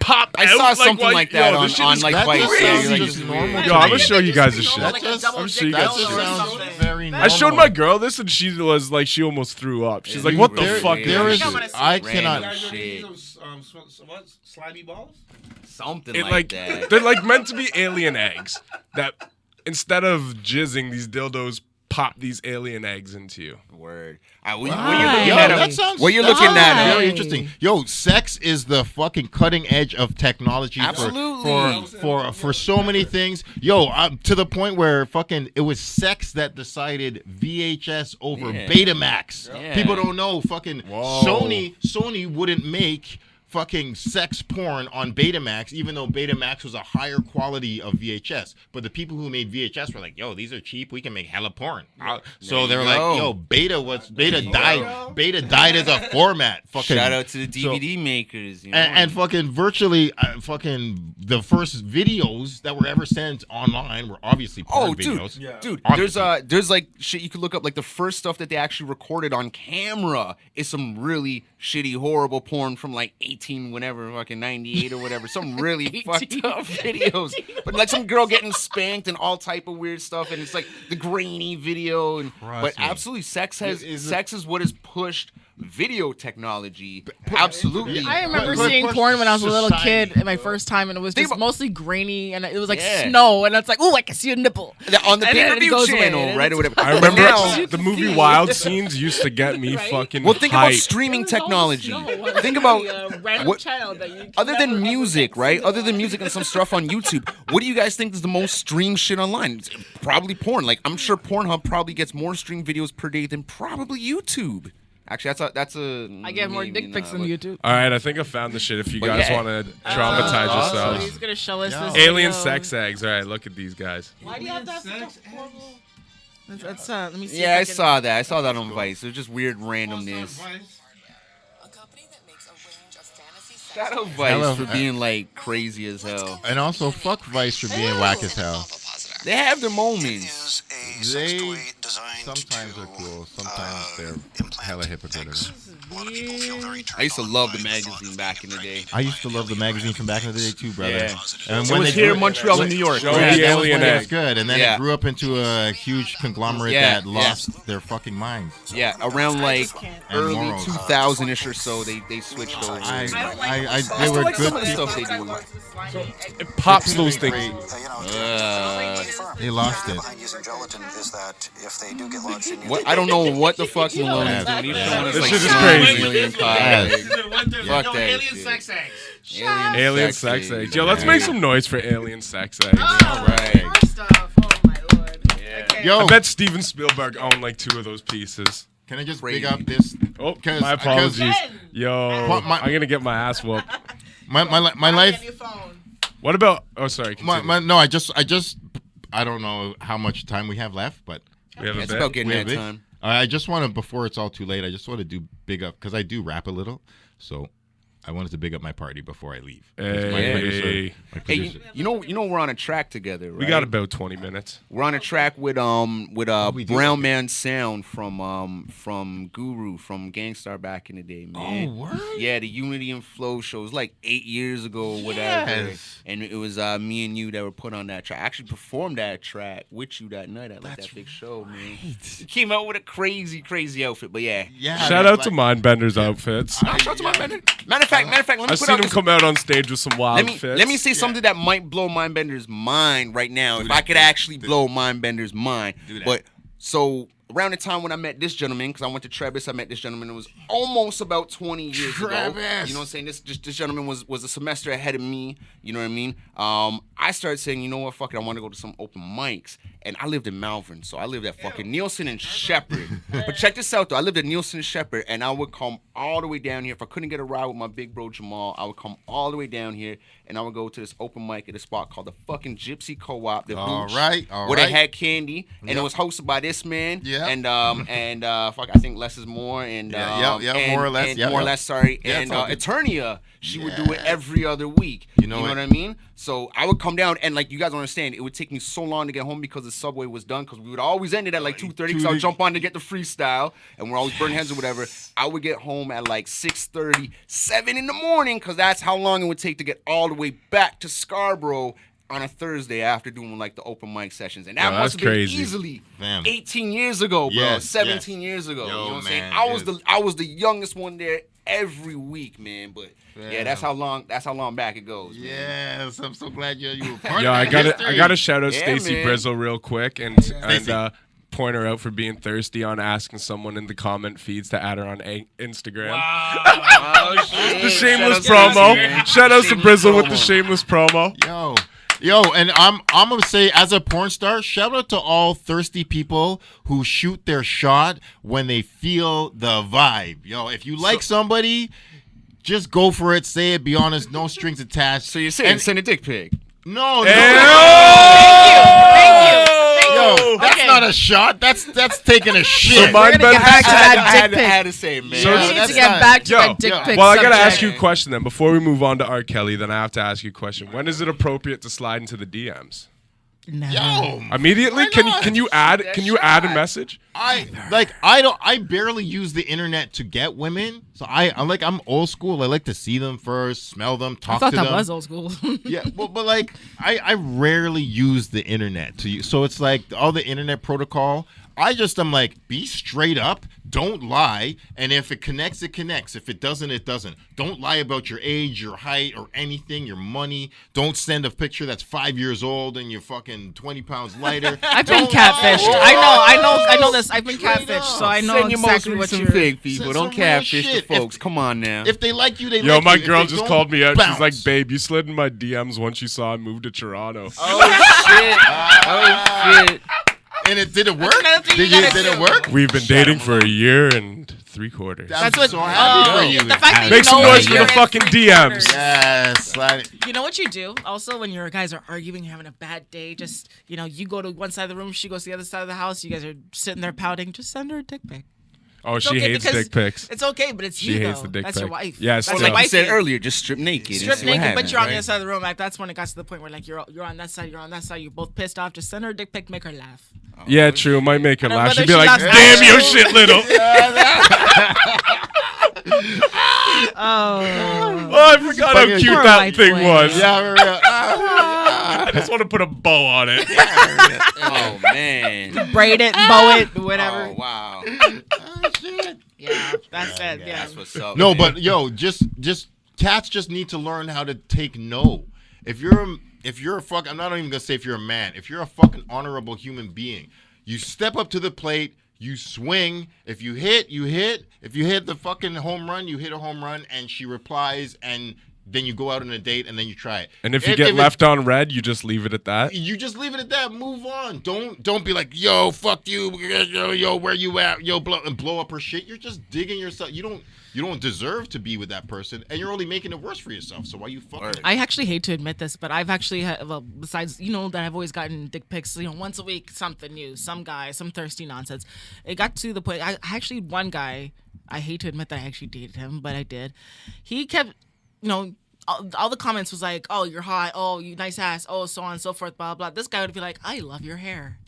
pop I out. saw like, something while- like that yo, on, this shit on is like That Vice. just Yeah, sounds you're like, just this is normal weird. to Yo, I'm me. gonna show you guys this You shit. know, like a double I'm dick sure you That guys dildo just or sounds something. very normal. I showed my girl this and she was like, she almost threw up. She's like, what the There- fuck there is is- this? I Random cannot. You guys ever shit. use those what? Slimy balls? Something It like like that. they're like meant to be alien eggs that instead of jizzing, these dildos pop these alien eggs into you. Word. Wow. What you're looking Yo, at, that sounds what you're that's looking at, very interesting. Yo, sex is the fucking cutting edge of technology Absolutely. for so many things. Yo, to the point where fucking it was sex that decided VHS over Yeah. Betamax. Yeah. People don't know fucking Whoa. Sony wouldn't make fucking sex porn on Betamax, even though Betamax was a higher quality of VHS. But the people who made VHS were like, yo, these are cheap. We can make hella porn. So they were like, yo, Beta died. Beta died as a format. Fucking Shout out to the DVD makers. You know? and fucking virtually fucking the first videos that were ever sent online were obviously porn videos. Dude, Obviously. there's like shit you could look up. Like the first stuff that they actually recorded on camera is some really shitty, horrible porn from like 18 whenever, fucking 98 or whatever. Some really fucked up videos. But like some girl getting spanked and all type of weird stuff, and it's like the grainy video. And but Trust me. absolutely, sex Is is what has pushed video technology. Absolutely. I remember But seeing push porn when I was a little society. kid, my first time, and it was Think just about- mostly grainy, and it was like Yeah. snow, and it's like, oh, I can see a nipple. On the And then it pay-per-view goes away, channel, and right, or it's- whatever. I remember Now- the movie Wild Scenes used to get me Right? fucking Well, think about hyped. streaming There was always technology. snow. Think about random what- child that you other never, than ever music, get right? to Other than see. music and some stuff on YouTube, what do you guys think is the most streamed shit online? It's probably porn. Like I'm sure Pornhub probably gets more streamed videos per day than probably YouTube. Actually, that's a. I get more maybe dick pics not, than but- YouTube. All right, I think I found the shit. If you But guys yeah. want to traumatize So yourselves, he's gonna show us Yeah. this alien video. sex eggs. All right, look at these guys. Why do you have that? That's let me see. Yeah, I if can- saw that. I saw that on Vice. It was just weird randomness. A company that makes a range of fantasy sex Shout out toys. Vice Hello. for being like crazy as hell. And also fuck Vice for being whack as hell. They have their moments. They sometimes are cool, sometimes they're hella hypocritical. I used to love the magazine back in the day. I used to love the magazine from back in the day too, brother. Yeah. And It was here in Montreal and New York. Show right? the that was alien when it was egg. good, and then Yeah. it grew up into a huge conglomerate Yeah, that yeah. lost their fucking minds. Yeah, around like can't. early And morals. 2000-ish or so, they switched over. I I they were like good some of the people. stuff they do. It pops those things. They lost it. What? I don't know what the fuck Malone is doing. He's showing us This like shit is some crazy. alien pie. Yes. Fuck that alien shit. sex eggs. Alien sex eggs. Yo, let's make some noise for alien sex eggs. Oh, Right. first off, oh my lord. Yeah. Yo, I bet Steven Spielberg owned like 2 of those pieces. can I just Crazy. big up this? Oh, 'Cause- my apologies. Again. Yo, I'm gonna get my ass whooped. My life. Your phone. What about? Oh, sorry. Continue. No, I just I don't know how much time we have left, but We have a It's bit. about getting we that have it. time. I just want to, before it's all too late, I just want to do big up because I do rap a little, so I wanted to big up my party before I leave. 'Cause my Hey. producer- my Hey, producer- you know we're on a track together, right? We got about 20 minutes. We're on a track with we do? Brown Man Sound from Guru from Gangstar back in the day, man. Oh, word? Yeah, the Unity and Flow show. It was like 8 years ago or whatever. Yes. And it was me and you that were put on that track. I actually performed that track with you that night at like that big show, man. You came out with a crazy outfit, but yeah. Yeah. Shout out to Mindbender's outfits. Shout out to my bender. Matter of fact, let me I've put seen out him this. come out on stage with some wild fits. Let me say something that might blow Mindbender's mind right now. If I could actually blow Mindbender's mind. But so around the time when I met this gentleman, because I went to Trebas, I met this gentleman. It was almost about 20 years ago. Trebas. You know what I'm saying? This gentleman was a semester ahead of me. You know what I mean? I started saying, you know what, fuck it, I want to go to some open mics. And I lived in Malvern, so I lived at fucking Nielsen and Shepherd. But check this out, though. I lived at Nielsen and Shepherd, and I would come all the way down here. If I couldn't get a ride with my big bro Jamal, I would come all the way down here, and I would go to this open mic at a spot called the fucking Gypsy Co-op. The All Booch, right. where they had candy, and it was hosted by this man. Yeah. And fuck, I think less is more, and Yeah, and- more or less, and yeah, more or yeah. less. Sorry, Yeah, and it's all good. Eternia, she would do it every other week. You know what it. I mean? So I would come down, and like you guys don't understand, it would take me so long to get home because the subway was done. Because we would always end it at like 2:30. Because I would jump on to get the freestyle, and we're always burning heads or whatever. I would get home home at like 6:30, 7 in the morning, because that's how long it would take to get all the way back to Scarborough on a Thursday after doing like the open mic sessions. And that Yo, must have been crazy. easily Fam. 18 years ago, bro. Yes, 17 yes. years ago. Yo, You know what I'm man, saying? I was the youngest one there every week, man. But yeah, that's how long back it goes. Man. Yes, I'm so glad you were part Yo, of I that gotta history. shout out Yeah, Stacy man. Brizzle real quick and Stacey. point her out for being thirsty on asking someone in the comment feeds to add her on Instagram. Oh, shit. The shameless Shout out to promo. Stacy, man. Shout out to Shameless Brizzle with the promo. shameless promo. Yo, and I'm gonna say, as a porn star, shout out to all thirsty people who shoot their shot when they feel the vibe. Yo, if you like somebody, just go for it. Say it. Be honest. No strings attached. So you're saying send a dick pic? No. Thank you. Yo, that's Okay. not a shot. That's taking a shit. So We're gonna get back to that dick I had pic. to say, man. So We need that's to get not- back to Yo, that dick yo. pic Well, I gotta subject. ask you a question then. Before we move on to R. Kelly, then I have to ask you a question. When is it appropriate to slide into the DMs? Yo, Immediately? Why Can not? you add a message? I barely use the internet to get women. So I'm old school. I like to see them first, smell them, I talk thought to that them. was old school. Yeah, but like I rarely use the internet to use. So it's like all the internet protocol. I'm like, be straight up, don't lie, and if it connects, it connects. If it doesn't, it doesn't. Don't lie about your age, your height, or anything, your money. Don't send a picture that's 5 years old and you're fucking 20 pounds lighter. I've been Don't catfished. lie. I know this. I've been Straight catfished, up. so I know Send your most exactly what recent you're. fake people. Some Don't real catfish the shit. folks. Come on now. If they like you, they Yo, like my you. If girl they just don't, called me out. She's like, bounce. babe, you slid in my DMs once you saw I moved to Toronto. Oh shit! And it did it work? another thing you gotta Did it do. work? We've been dating for a year and 3/4. That's what. so happy for you. The fact that Make you some know noise for you're the in fucking DMs. 3/4. Yes. slide it. You know what you do? Also, when your guys are arguing, you're having a bad day, just, you go to one side of the room, she goes to the other side of the house, you guys are sitting there pouting, just send her a dick pic. Oh, It's she okay hates because dick pics. It's okay, but it's She you, hates though. the dick That's your pic. wife. Yeah, that's still. your Like you wife. said earlier, just strip naked. and Strip see what naked, but happens, you're on the right? other side of the room. Like, that's when it got to the point where, like, you're on that side, you're on that side, you're both pissed off. Just send her a dick pic, make her laugh. Yeah, true. It might make her I don't know laugh. She'd whether be she like, laughs damn, at you you. shit little. Oh. Oh, I forgot how cute Poor that white thing boy. was. Yeah, I just want to put a bow on it. Oh man. Braid it, bow it, whatever. Oh wow. Yeah, that's it. Yeah. That's what's up. No, man. but yo, just cats just need to learn how to take no. If you're a fuck, I'm not even gonna say if you're a man. If you're a fucking honorable human being, you step up to the plate, you swing. If you hit, you hit. If you hit the fucking home run, you hit a home run, and she replies, and then you go out on a date, and then you try it. And if you get left on red, you just leave it at that. You just leave it at that. Move on. Don't be like, yo, fuck you, yo, where you at, yo, blow up her shit. You're just digging yourself. You don't deserve to be with that person, and you're only making it worse for yourself. So why you fucking? I actually hate to admit this, but I've actually had, well, besides, that I've always gotten dick pics, once a week, something new, some guy, some thirsty nonsense. It got to the point, I actually, one guy, I hate to admit that I actually dated him, but I did. He kept, all the comments was like, oh, you're hot, oh, you nice ass, oh, so on and so forth, blah, blah. This guy would be like, I love your hair.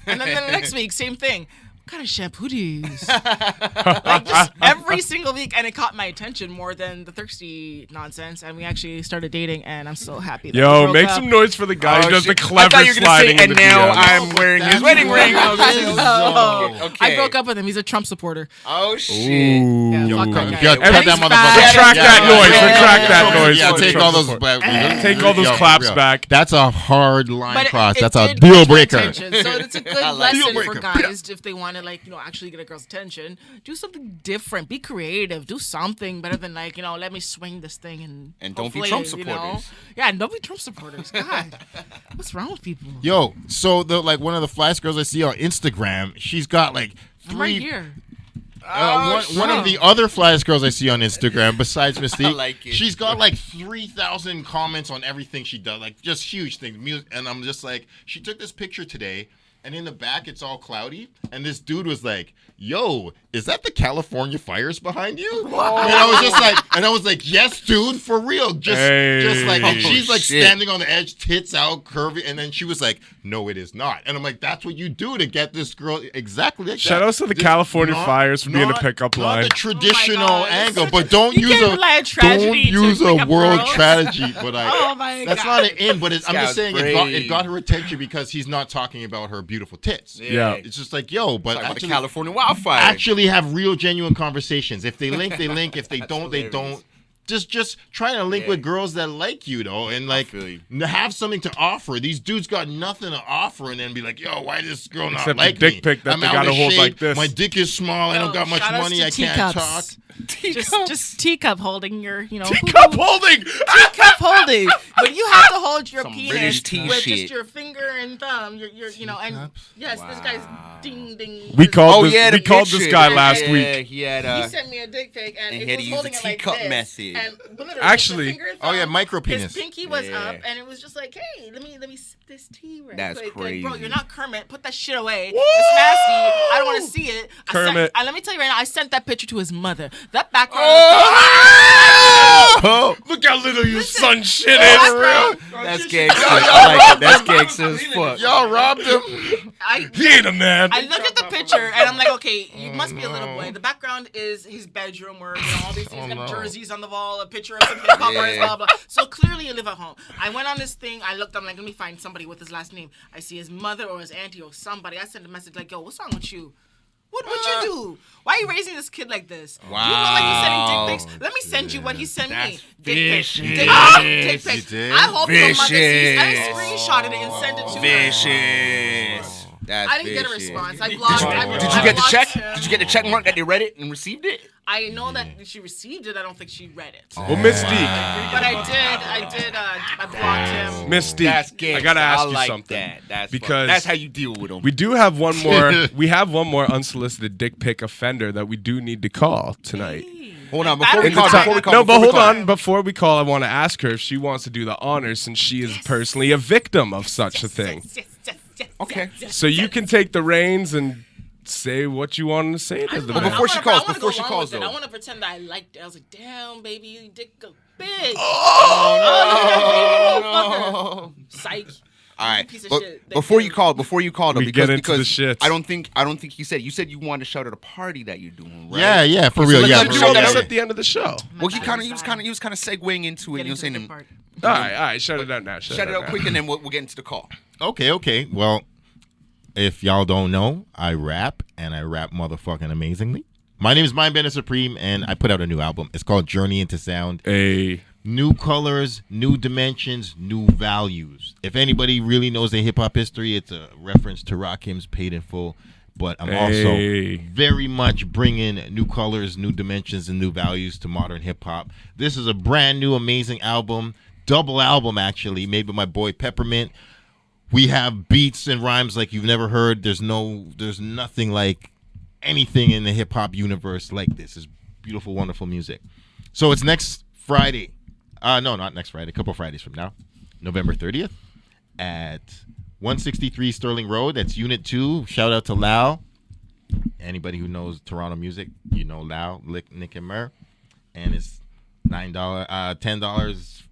And then the next week, same thing. What kind of shampoo do you use? Like, just every single week, and it caught my attention more than the thirsty nonsense. And we actually started dating, and I'm so happy. That we Yo, broke make up. some noise for the guy who does the shit. I clever thought you were gonna sliding say, in and the now DMs. I'm wearing his wedding ring. I was gonna say, Oh, okay. I broke up with him. He's a Trump supporter. Oh shit. Ooh. Yeah, fuck that guy. Yeah, And cut he's that motherfucker. fat. Retract that noise. Yeah. Retract that noise. Yeah, for the take Trump all those. support. Take all those Yo, claps yo, back. That's a hard line But cross. it That's a did deal catch my breaker. attention. So it's a good like lesson deal for breaker. guys if they want to actually get a girl's attention. Do something different. Be creative. Do something better than let me swing this thing and don't be hopefully, Trump supporters. Yeah, and don't be Trump supporters. God, what's wrong with people? Yo, so one of the flash girls I see on Instagram, she's got like I'm right three. here. One of the other flash girls I see on Instagram, besides Mystique, I like it. she's got like 3,000 comments on everything she does, like just huge things. And I'm just like, she took this picture today, and in the back it's all cloudy. And this dude was like, "Yo, is that the California fires behind you?" And I was like, "Yes, dude, for real." Just like, and she's like standing on the edge, tits out, curvy, and then she was like, "No, it is not." And I'm like, "That's what you do to get this girl exactly like that." Shout outs to the California fires for being a pickup line. Not the traditional angle, but don't You use can't rely on tragedy to pick up world girls. tragedy. But Oh my that's God. not an in. But I'm just saying it got her attention because he's not talking about her beautiful tits. Yeah. It's just like, yo, but Talking about the actually, California wildfire. actually have real, genuine conversations. If they link, they link. If they don't, they don't. Just trying to link with girls that like you, though, and like have something to offer. These dudes got nothing to offer, and then be like, "Yo, why does this girl not Except like the dick me? pic that I'm they out gotta of hold shape. like this. My dick is small. I don't got much shout outs money. to I can't talk." teacups. Just teacup holding your, Teacup holding. teacup holding. But you have to hold your Some penis British tea with shit. just your finger and thumb. Your and yes, this guy's ding ding. We called this. the We called this picture. guy last Yeah, week. He had He sent me a dick pic and and it he had was to use holding the it like teacup this. method. And literally, Actually- the finger and Oh, yeah, thumb, micro penis. His pinky was Yeah. up, and it was just like, hey, let me sip this tea right That's quick. crazy. Like, bro, you're not Kermit. Put that shit away. It's nasty. I don't want to see it. Kermit. And let me tell you right now, I sent that picture to his mother. That background. Oh, Look how little your son shit is. that's gangster. I like it. That's gangster as fuck. Y'all robbed him. He ain't a man. I look at the picture and I'm like, okay, you must be a little boy. The background is his bedroom where all these things got jerseys on the wall, a picture of some hip hop artist, blah blah. So clearly you live at home. I went on this thing. I looked. I'm like, let me find somebody with his last name. I see his mother or his auntie or somebody. I sent a message like, yo, what's wrong with you? What you do? Why are you raising this kid like this? Wow. You know, like you sending dick pics. Let me send you what he sent me. Dick pics. vicious. Dick pics. You did? I hope your mother sees. I Vicious. screenshotted it and sent it to her. Vicious. That's I didn't get a vicious. response. I blocked. Did you get the check? Did you get the check mark that they read it and received it? I know that she received it. I don't think she read it. Well, Mystique. But I blocked him. Mystique. That's gangster. I gotta ask you like something. That. That's Because that's how you deal with them. We do have one more. We have one more unsolicited dick pic offender that we do need to call tonight. Hold on, before we In call, the before we call, No, before but we hold call. on. Before we call, I want to ask her if she wants to do the honors since she is personally a victim of such a thing. Okay. So you can take the reins and say what you want to say to the But man. before she calls, though. I want to pretend that I liked it. I was like, damn, baby, your dick go big. Oh, no. Psych. All right. Piece of But shit. before you call, though, We because, get into the because shits. I don't think you said you wanted to shout at a party that you're doing, right? Yeah, for real. let's Yeah, let for you Show know real. this that- at the end of the show. Well, he was kind of segueing into it. You know, saying, All right. Shut it out now. shut it up quick, and then we'll get into the call. Okay. Well, if y'all don't know, I rap, and I rap motherfucking amazingly. My name is Mindbender Supreme, and I put out a new album. It's called Journey into Sound. Hey. New colors, new dimensions, new values. If anybody really knows the hip-hop history, it's a reference to Rakim's Paid in Full. But I'm Hey. also very much bringing new colors, new dimensions, and new values to modern hip-hop. This is a brand new, amazing album. Double album, actually, made by my boy Peppermint. We have beats and rhymes like you've never heard. There's nothing like anything in the hip-hop universe like this. It's beautiful, wonderful music. So it's next Friday. No, not next Friday. A couple Fridays from now. November 30th at 163 Sterling Road. That's Unit 2. Shout out to Lau. Anybody who knows Turono music, you know Lau, Nick and Mer. And it's $9, $10.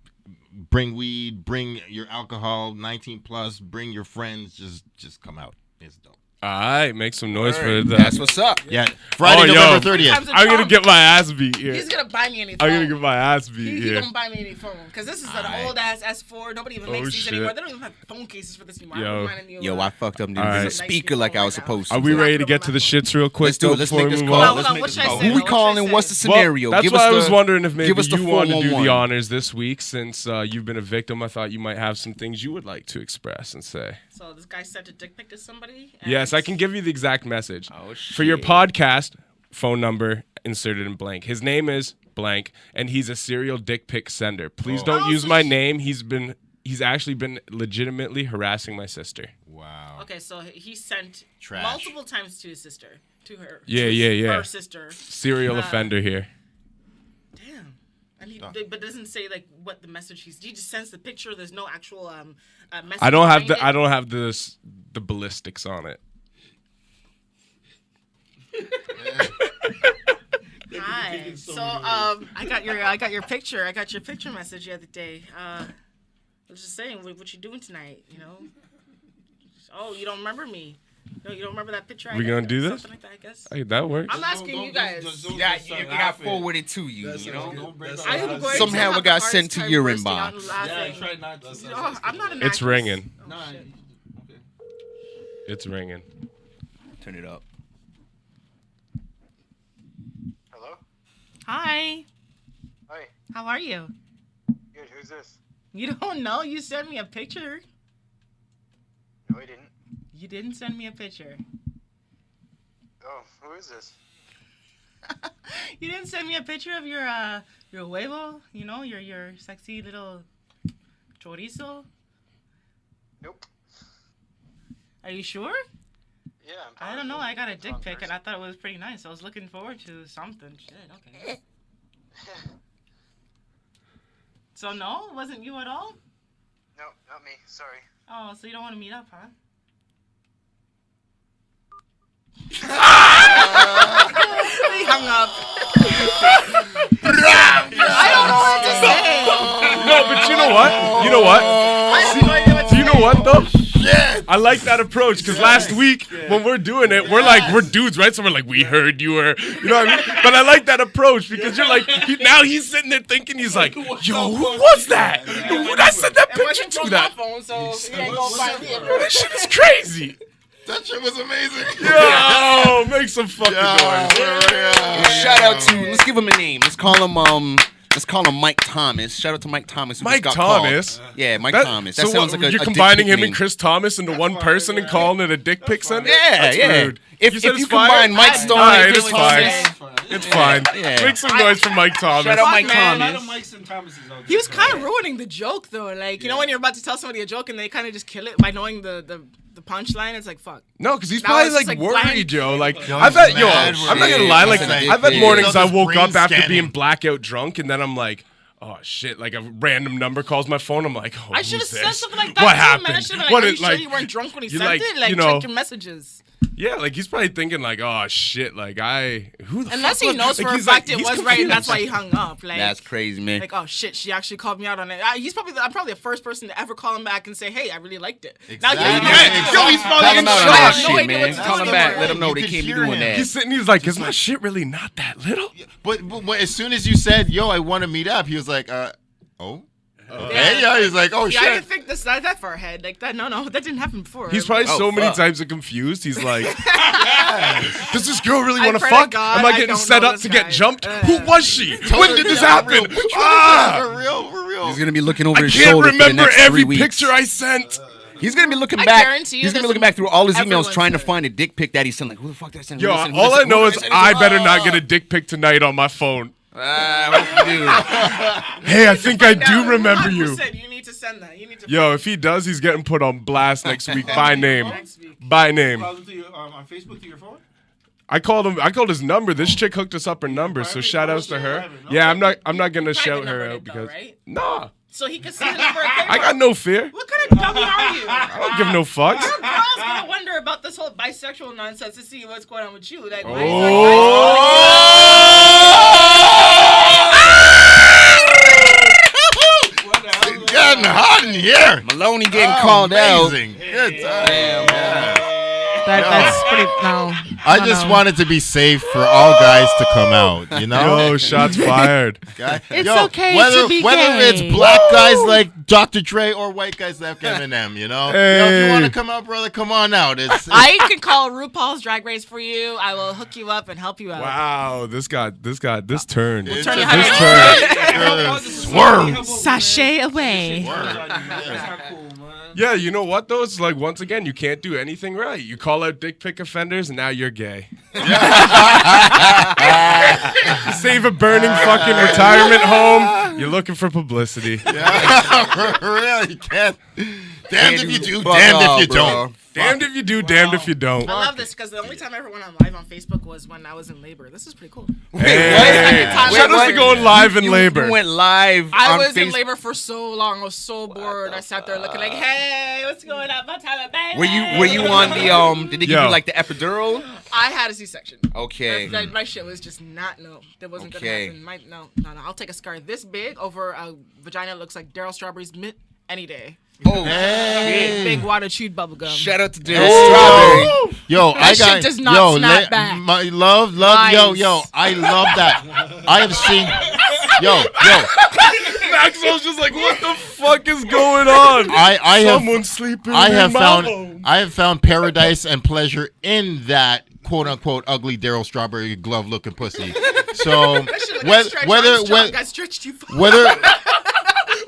Bring weed, bring your alcohol, 19 plus, bring your friends, just come out. It's dope. All right. Make some noise for that. That's what's up. Yeah, Friday, Oh, yo. November 30th. I'm going to get my ass beat here. He's gonna buy me any I'm phone. going to get my ass beat He here. gonna buy me any phone because this is an old ass S4. Nobody even makes these shit. anymore. They don't even have phone cases for this anymore. Yo. Yo, I fucked up. Dude. All There's a right. speaker like I was supposed to. Are we ready to get to the shits real quick? Let's do though, it. Let's before make we this move call. on? Hold on, what should I say? Who we What calling should I and what's the say? scenario? Well, that's Give why us I was the- wondering if maybe give us the you wanted to do 411. the honors this week since you've been a victim. I thought you might have some things you would like to express and say. So this guy sent a dick pic to somebody. And Yes, I can give you the exact message. Oh, For your podcast, phone number inserted in blank. His name is blank, and he's a serial dick pic sender. Please don't Oh, use so my name. He's actually been legitimately harassing my sister. Wow. Okay, so he sent Trash. multiple times to his sister, to her. Yeah, to yeah. Her sister. Serial offender here. Damn. And but doesn't say like what the message he just sends the picture. There's no actual message. I don't have behind it. I don't have the ballistics on it. Hi. So I got your picture. I got your picture message the other day. I was just saying, what you doing tonight? You know? Oh, you don't remember me? No, you don't remember that picture? We gonna do this? Something like that, I guess. Hey, that works. I'm asking you guys. Yeah, you got forwarded to you. You know. I am going Somehow to it got have a sent to hard your time bursting out inbox. laughing. Try not to. Oh, I'm not an It's actress. ringing. Oh, Nah, shit. okay. It's ringing. Turn it up. Hello? Hi. Hi. How are you? Good. Who's this? You don't know? You sent me a picture. No, I didn't. You didn't send me a picture. Oh, who is this? You didn't send me a picture of your huevo, you know, your sexy little chorizo. Nope. Are you sure? Yeah, I'm I don't know. I got a dick Wrong pic and person. I thought it was pretty nice. I was looking forward to something. Shit, okay. So no, it wasn't you at all? No, not me. Sorry. Oh, so you don't want to meet up, huh? He hung up. I don't know what to say. No, but you know what? You know what? I have no idea what to Do you know say. what though? I like that approach because last week when we're doing it, we're dudes, right? So we're like, we heard you were, you know what I mean? But I like that approach because you're like, now he's sitting there thinking, he's like, yo, who was that? I sent that It picture wasn't to from that. my phone, so he ain't gonna find me. That shit is crazy. That shit was amazing. Yo, make some fucking noise. Shout out to. Let's give him a name. Let's call him Mike Thomas. Shout out to Mike Thomas. Who Mike just got Thomas? Called. Yeah, Mike That- Thomas. That so sounds what, like a you're a dick combining pic him name. and Chris Thomas into one person and calling it a dick pic sender? Yeah, That's yeah. rude. If You said you it's fire? combine Mike Stone Alright, and it's Chris fine. Thomas, It's fine. Yeah. Make some noise for Mike Thomas. shout out Mike man. A lot of Thomas. Mikes and Thomases out there. He was kind of ruining the joke, though. Like, you know, when you're about to tell somebody a joke and they kind of just kill it by knowing the punchline, it's like, fuck. No, because he's Now probably it's like, just, like, worried, blank. yo. Like, Yo, I've had, he's yo, mad I'm not gonna lie. Like, worried. I've had Yeah. mornings I His woke brain up after scanning. being blackout drunk, and then I'm like, oh shit! Like a random number calls my phone. I'm like, oh, I should have who's said this? something like that. What too, happened? Man. I should have What like, are it you sure like? you weren't drunk when he you sent like, it? Like, you know- check your messages. Yeah, like he's probably thinking like, oh shit, like who the Unless fuck he was-" knows like, for a he's like- fact it he's was right, and that's confused. why he hung up. Like, That's crazy, man. like, oh shit, she actually called me out on it. I'm probably the first person to ever call him back and say, hey, I really liked it. Exactly. Now, Yeah, Yo, he's probably Call in him out on shock. that I have no shit, idea man. what to Call do him back. anymore. Let him know You they could can't be hear doing him. that. He's sitting. He's like, is my shit really not that little? But as soon as you said, "Yo, I want to meet up," he was like, "Oh, okay." Yeah, he's like, "Oh Yeah, I shit." didn't think that far ahead. Like that. No, that didn't happen before. He's probably Oh, so many fuck. times confused. He's like, does this girl really I want to pray to fuck? God Am I I getting don't set know up this to get guy. jumped? Who was she? When did this Yeah, happen? for real. Which one Ah! is that? For real, for real. He's gonna be looking over I his can't shoulder for the remember next 3 every weeks. picture I sent. He's gonna be looking I back. guarantee you He's gonna be this looking is- back through all his emails everyone's trying to said. find a dick pic that he sent. Like, who the fuck did I send? Who Yo, did I send? Who all did I send? know Who is did I send? I better not get a dick pic tonight on my phone. I hope you do. Hey, I think I Now, do remember you. 100%, You need to send that. You need to. Yo, if he does, he's getting put on blast next week by name. Next week. By name. Call him to your, on Facebook to your phone. I called him. I called his number. This chick hooked us up her number. So Private? shout outs to Oh, her. private, no. Yeah, I'm not gonna Private shout number her did out though, because right? nah, So he can see the number. I got no fear. What kind of dummy are you? I don't give no fucks. Your girl's gonna wonder about this whole bisexual nonsense to see what's going on with you. Like, why It's getting hot in here. Maloney getting called out. Amazing. Good time. that's pretty. No. I just wanted to be safe for all guys to come out, you know? Yo, shots fired. Guy- It's Yo, okay whether, to be whether gay. it's black guys like Dr. Dre or white guys like Eminem, you know? Yo, if Hey. you want to come out, brother, come on out. It's I can call RuPaul's Drag Race for you. I will hook you up and help you out. Wow, this turned. it's turn a you this how turn. Swerve. Sashay away. That's not cool, man. Yeah, you know what though? It's like once again, you can't do anything right. You call out dick pic offenders, and now you're gay. You save a burning fucking retirement home. You're looking for publicity. For real, you can't. Damned if you do, Fuck damned off, if you bro. don't. Damned if you do, damned if you don't. I love this because the only time I ever went on live on Facebook was when I was in labor. This is pretty cool. Hey, Wait, shout out to going live in labor. You went live. I on was in Facebook. labor for so long. I was so bored. I sat there looking like, hey, what's going on? My time, baby. Were you on the Did they give Yo. you like the epidural? I had a C-section. Okay. My shit was just not that wasn't Okay. gonna happen. No. I'll take a scar this big over a vagina that looks like Daryl Strawberry's mint any day. Oh, Big water chewed bubble gum. shout out to Daryl Strawberry. Yo, I shit got does not snap la- back. My love, Nice. yo, I love that. I have seen, yo. Maxwell's just like, what the fuck is going on? I have Someone's sleeping I in have my found home. I have found paradise and pleasure in that quote unquote ugly Daryl Strawberry glove looking pussy. So got stretched you. whether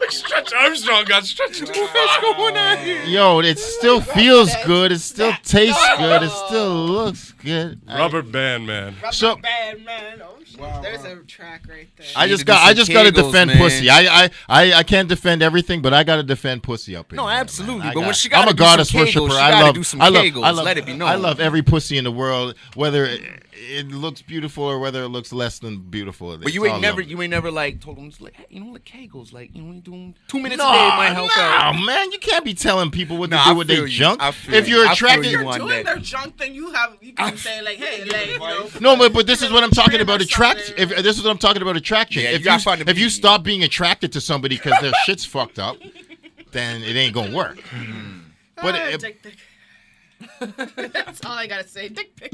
Stretch Armstrong got stretched. What's going on here? yo, it still feels good, it still tastes good, it still looks good. Rubber band, man. So Bad man. Oh shit. There's a track right there. I need just to do got some to Kegels, defend man. pussy. I can't defend everything, but I got to defend pussy up here. No, man. absolutely. I But when got- she gotta I'm a do some goddess Kegels, worshiper. she I gotta love do some I love Kegels, let it be known. I love every pussy in the world, whether it looks beautiful or whether it looks less than beautiful. But you It's ain't all never, love. you ain't never like told them like, hey, you know, like Kegels, like you doing 2 minutes No, a day might help out. man, you can't be telling people what Nah, to I do with feel their you. junk. I feel If you. you're I feel attracted, you You're on doing that. their junk thing. You can say like, hey, like, no, but this is what I'm talking Trim or about. Attract. something. If this is what I'm talking about. Attraction. Yeah, you if gotta find the if you beauty. stop being attracted to somebody because their shit's fucked up, then it ain't gonna work. But dick pic. That's all I gotta say. Dick pic.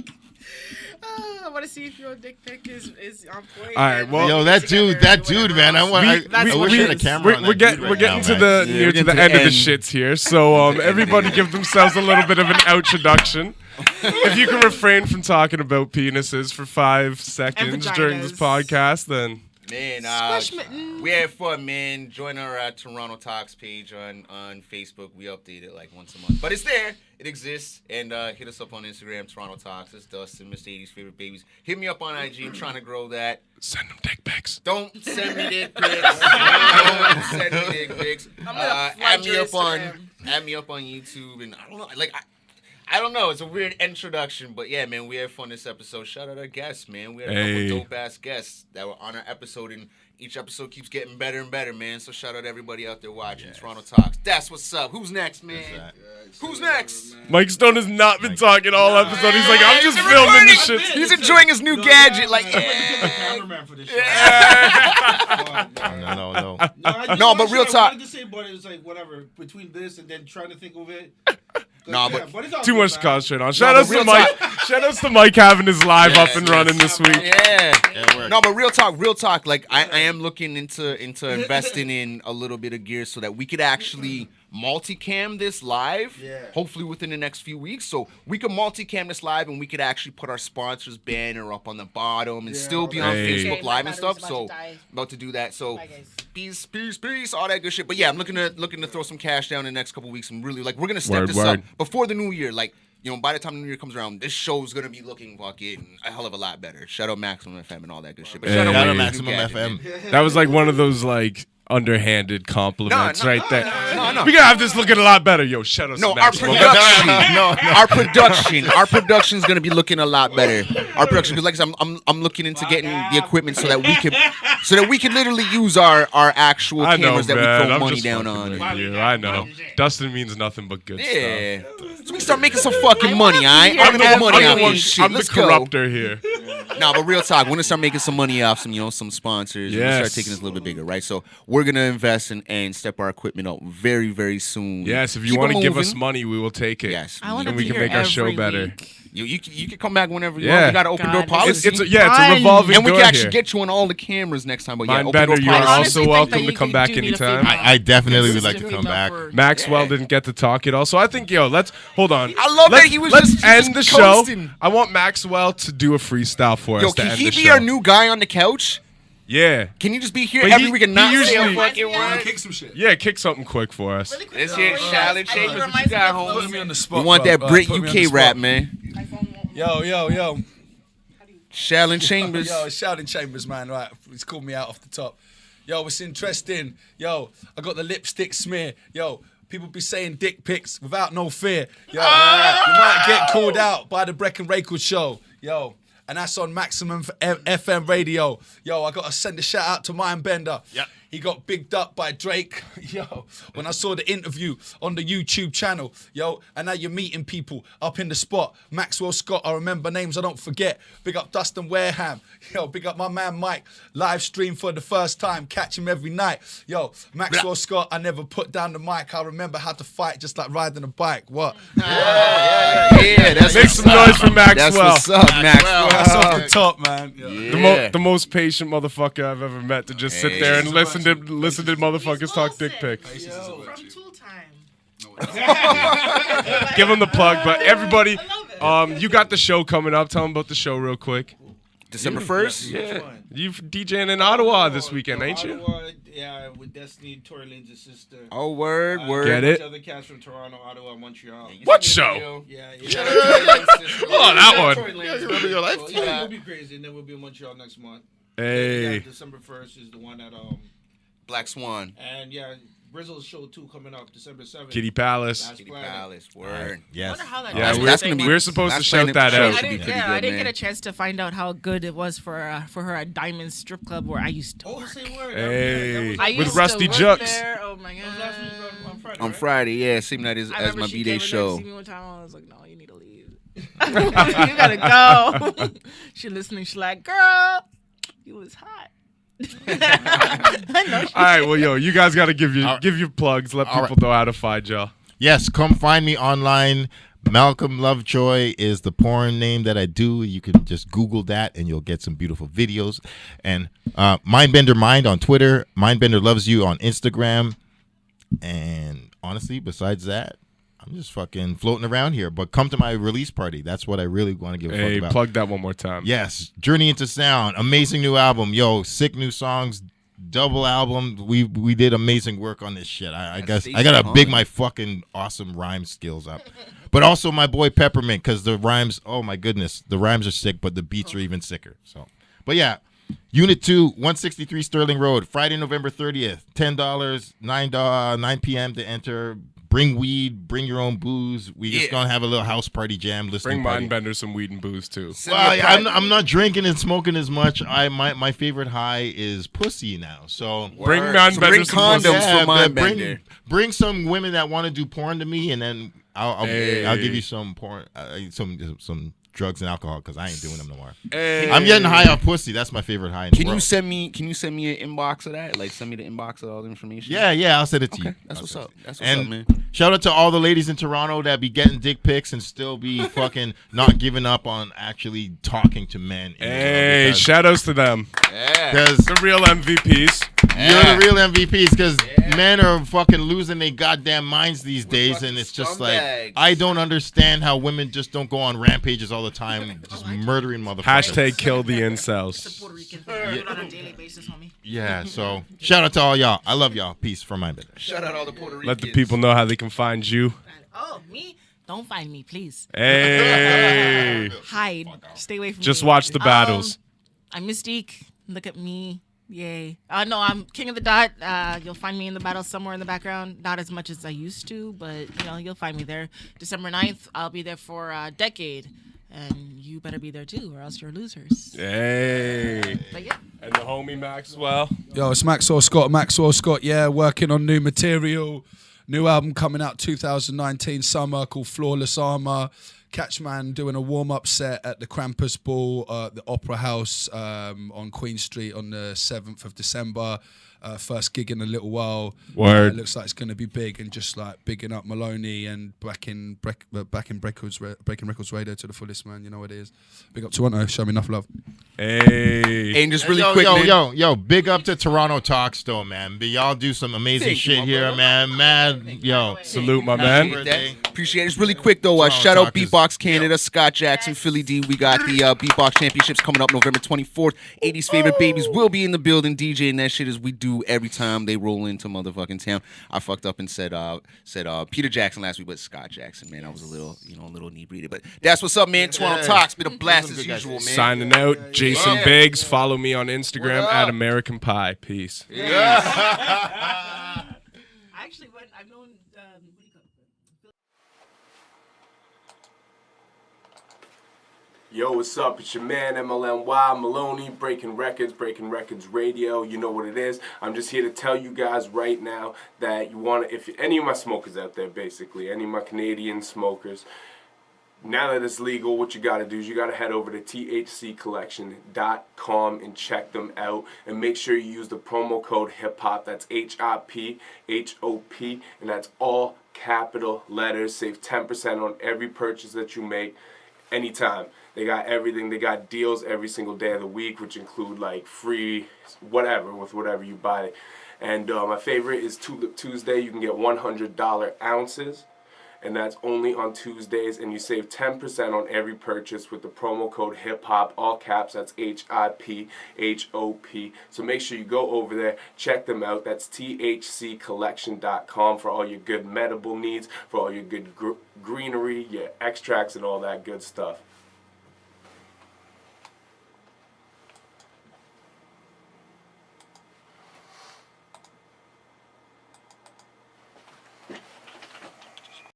I want to see if your dick pic is on point. All right, and well- yo, put that it dude, together that or dude, whatever man. I else. want. I wish I had a camera. on We're that getting dude we're right getting now, to man. the Yeah, near we're to the getting to end the of the end. shits here. So everybody give themselves a little bit of an introduction. If you can refrain from talking about penises for 5 seconds during this vaginas. podcast, then Man, Squish mitten. we had fun, man. Join our Toronto Talks page on Facebook. We update it like once a month, but it's there. It exists, and hit us up on Instagram, Toronto Talks. It's Dustin, Mr. 80's favorite babies. Hit me up on IG. I'm trying to grow that. send them dick pics. Don't send me dick pics. Don't send me dick pics. gonna Add flood me your up on Instagram. YouTube, and I don't know, like I don't know. It's a weird introduction, but yeah, man, we had fun this episode. Shout out our guests, man. We had a Hey. couple dope ass guests that were on our episode, and each episode keeps getting better and better, man. So shout out everybody out there watching Toronto Talks. That's what's up. Who's next, man? Who's next? Mike Stone has not been talking all episode. He's like, I'm just filming this shit. He's enjoying his new gadget, like. Cameraman for this show. No. No, but real I talk. wanted to say, but it's like whatever between this and then trying to think of it. Nah, but it's all Too good, much to man. concentrate on. Shout outs but to real Mike. Shout outs to Mike having his live Yes, up and running this week. Yeah. No, but real talk. Like I am looking into investing in a little bit of gear so that we could actually multicam this live. Yeah. Hopefully within the next few weeks, so we could multicam this live and we could actually put our sponsors banner up on the bottom and still be on Hey. Facebook Okay, my Live and stuff. battery's So about to die. about to do that. So Bye, guys. peace, all that good shit. But yeah, I'm looking to throw some cash down in the next couple weeks and really like we're gonna step Word, this word. up before the new year. Like, you know, by the time the new year comes around, this show's gonna be looking fucking a hell of a lot better. Shout out Maximum FM and all that good shit. But Hey. shout out Shout out Wayne's Maximum new gadget, FM. man. That was like one of those like underhanded compliments No, right there. no. We gotta have this looking a lot better. Yo, shout out No, to our Maxwell. production, our production's gonna be looking a lot better. Our production, because like I said, I'm looking into getting the equipment so that we can literally use our actual I know, cameras that man. we throw I'm money just down fucking on. with you. I know. Dustin means nothing but good Yeah, stuff. so we can start making some fucking money. I be I'm here making every money off week. this shit. I'm the Let's go. corrupter here. No, but real talk, we're gonna start making some money off some sponsors. We're gonna Yes. start taking this a little bit bigger, right? So we're gonna invest and step our equipment up very, very soon. Yes, if you Keep want to it give us moving. money, we will take it. Yes, I want And to we be can here make our show every better. week. you can come back whenever you Yeah. want. We got an open door God, policy. It's a Fun. revolving And we door can actually here. get you on all the cameras next time. But yeah, open Mindbender, door you are policy. I honestly also think welcome that to you come do back need a anytime. female. I definitely would like to Consistent come back. female for- Maxwell didn't get to talk it all, so I think let's hold on. I love that he was let's just end the show. coasting. I want Maxwell to do a freestyle for Yo, us to can end he the be show. our new guy on the couch? Yeah, Can you just be here But every he- week and he not say usually- a fucking word? Kick some shit. yeah. Kick something quick for us. Really quick, Let's though, hear really Charlotte fast. Chambers. It What reminds you got, me of homie? Put me on the We spot. want bro. that Brit Put me on UK the rap, spot. man. Yo. Shallon Chambers. Yo, it's Shouting Chambers, man. Right, he's called me out off the top. Yo, it's interesting. Yo, I got the lipstick smear. Yo, People be saying dick pics without no fear. Yo, you might get called out by the Brecon Records show. Yo. And that's on Maximum FM radio. Yo, I got to send a shout out to Mindbender. Yep. He got bigged up by Drake. Yo, when I saw the interview on the YouTube channel. Yo, and now you're meeting people up in the spot. Maxwell Scott, I remember names I don't forget. Big up Dustin Wareham. Yo, big up my man Mike. Live stream for the first time. Catch him every night. Yo, Maxwell Scott, I never put down the mic. I remember how to fight just like riding a bike. What? Yeah, that's Make some noise for Maxwell. That's what's up, Maxwell. That's off the top, man. Yeah. The most patient motherfucker I've ever met to just sit there and listen to motherfuckers talk dick pics. Yo, from Tool Time. Give them the plug, but everybody, I love it. you got the show coming up. Tell them about the show real quick. December 1st? Yeah, you DJing in Ottawa this weekend, ain't you? Ottawa, yeah, with Destiny, Tory Lanez's sister. Oh, word. Get it? Other cats from Toronto, Ottawa, Montreal. What show? Yeah. Oh, that one. Tory Lanez. You remember your life? So, yeah, it'll be crazy, and then we'll be in Montreal next month. Hey. Yeah, December 1st is the one at Black Swan. and yeah, Brizzle's show 2 coming up December 7th. Kitty Palace. Last Kitty Friday. Palace. Word. I Yes. wonder how that Yeah, That's gonna be- we're supposed to that's shout that planning- out. I Should be didn't, pretty yeah, good, I didn't man. get a chance to find out how good it was for her at Diamond Strip Club where I used to Oh, work. same word. Hey. I With used Rusty to work Jux. there. Oh my That was last week god. on Friday. On right? Friday, yeah, same night as I remember my she B-Day came in there show. to see me one time. I was like, no, you need to leave. You gotta go. She listening. She like, girl, you was hot. I know she All right, well, yo, you guys got to give your plugs. Let All people know how to find y'all. Yes, come find me online. Malcolm Lovejoy is the porn name that I do. You can just Google that and you'll get some beautiful videos. And Mindbender Mind on Twitter. Mindbender Loves You on Instagram. And honestly, besides that, I'm just fucking floating around here. But come to my release party. That's what I really want to give a fuck Hey, about. plug that one more time. Yes, Journey into Sound, amazing new album. Yo, sick new songs, double album. We did amazing work on this shit. I guess I gotta big my fucking awesome rhyme skills up. But also my boy Peppermint, because the rhymes, oh my goodness, the rhymes are sick, but the beats are even sicker. So, but yeah, Unit 2, 163 Sterling Road, Friday, November 30th, $10, 9 p.m. to enter. Bring weed, bring your own booze. We just gonna have a little house party jam. Listening Bring party. Mindbender some weed and booze, too. Well, I'm not drinking and smoking as much. My favorite high is pussy now. So Bring Word. Mindbender So bring some condoms pussy. for but Mindbender. bring some women that want to do porn to me, and then I'll Hey. give you some porn, some drugs and alcohol because I ain't doing them no more. Hey. I'm getting high off pussy. That's my favorite high in the Can world. you send me an inbox of that? Like send me the inbox of all the information. Yeah, I'll send it to you. Okay, that's what's up. That's what's And up, man. shout out to all the ladies in Toronto that be getting dick pics and still be fucking not giving up on actually talking to men. Hey, shout outs to them. Yeah. Because The real MVPs. you're the real MVPs because men are fucking losing their goddamn minds these days, and it's just like scumbags. I don't understand how women just don't go on rampages all the time, just murdering motherfuckers. Hashtag kill the It's a incels. Puerto Rican thing. I do it on a daily basis, homie. Yeah, so shout out to all y'all. I love y'all. Peace from my bed. Shout out all the Puerto Ricans. Let the people know how they can find you. Oh, me? Don't find me, please. Hey. Hide. Stay away from me. Just watch the battles. I'm Mystique. Look at me. Yay. No, I'm King of the Dot. You'll find me in the battle somewhere in the background. Not as much as I used to, but, you'll find me there. December 9th, I'll be there for a decade. And you better be there, too, or else you're losers. Hey. But, yeah. And the homie Maxwell. Yo, it's Maxwell Scott, yeah, working on new material. New album coming out 2019 summer called Flawless Armor. Catchman doing a warm-up set at the Krampus Ball, the Opera House on Queen Street on the 7th of December. First gig in a little while. Word. Looks like it's going to be big, and just like bigging up Maloney and back in Breaking Records Radio to the fullest, man. You know what it is. Big up Toronto. Show me enough love. Hey. And just really yo, quick, yo, big up to Toronto Talks, though, man. But y'all do some amazing Thank you, shit my here, brother. man. Mad, yo. Salute, my man. Appreciate it. It's really quick though. Toronto Shout out Talk is- Beatbox Canada, Scott Jackson, Philly D. We got the Beatbox Championships coming up November 24th. 80s favorite babies will be in the building DJing that shit as we do every time they roll into motherfucking town. I fucked up and said Peter Jackson last week, but Scott Jackson, man. I was a little inebriated, but that's what's up, man. Toronto Talks, been a blast as usual, man. Signing out, Jason Biggs. Follow me on Instagram at American Pie. Peace. I actually I've known Yo, what's up? It's your man MLNY Maloney, Breaking Records Radio. You know what it is. I'm just here to tell you guys right now that you want to, if any of my smokers out there, basically, any of my Canadian smokers, now that it's legal, what you got to do is you got to head over to thccollection.com and check them out. And make sure you use the promo code HIPHOP. That's HIPHOP. And that's all capital letters. Save 10% on every purchase that you make anytime. They got everything. They got deals every single day of the week, which include like free whatever with whatever you buy. And my favorite is Tulip Tuesday. You can get $100 ounces. And that's only on Tuesdays, and you save 10% on every purchase with the promo code HIPHOP, all caps. That's HIPHOP. So make sure you go over there, check them out. That's thccollection.com for all your good medical needs, for all your good greenery, your extracts, and all that good stuff.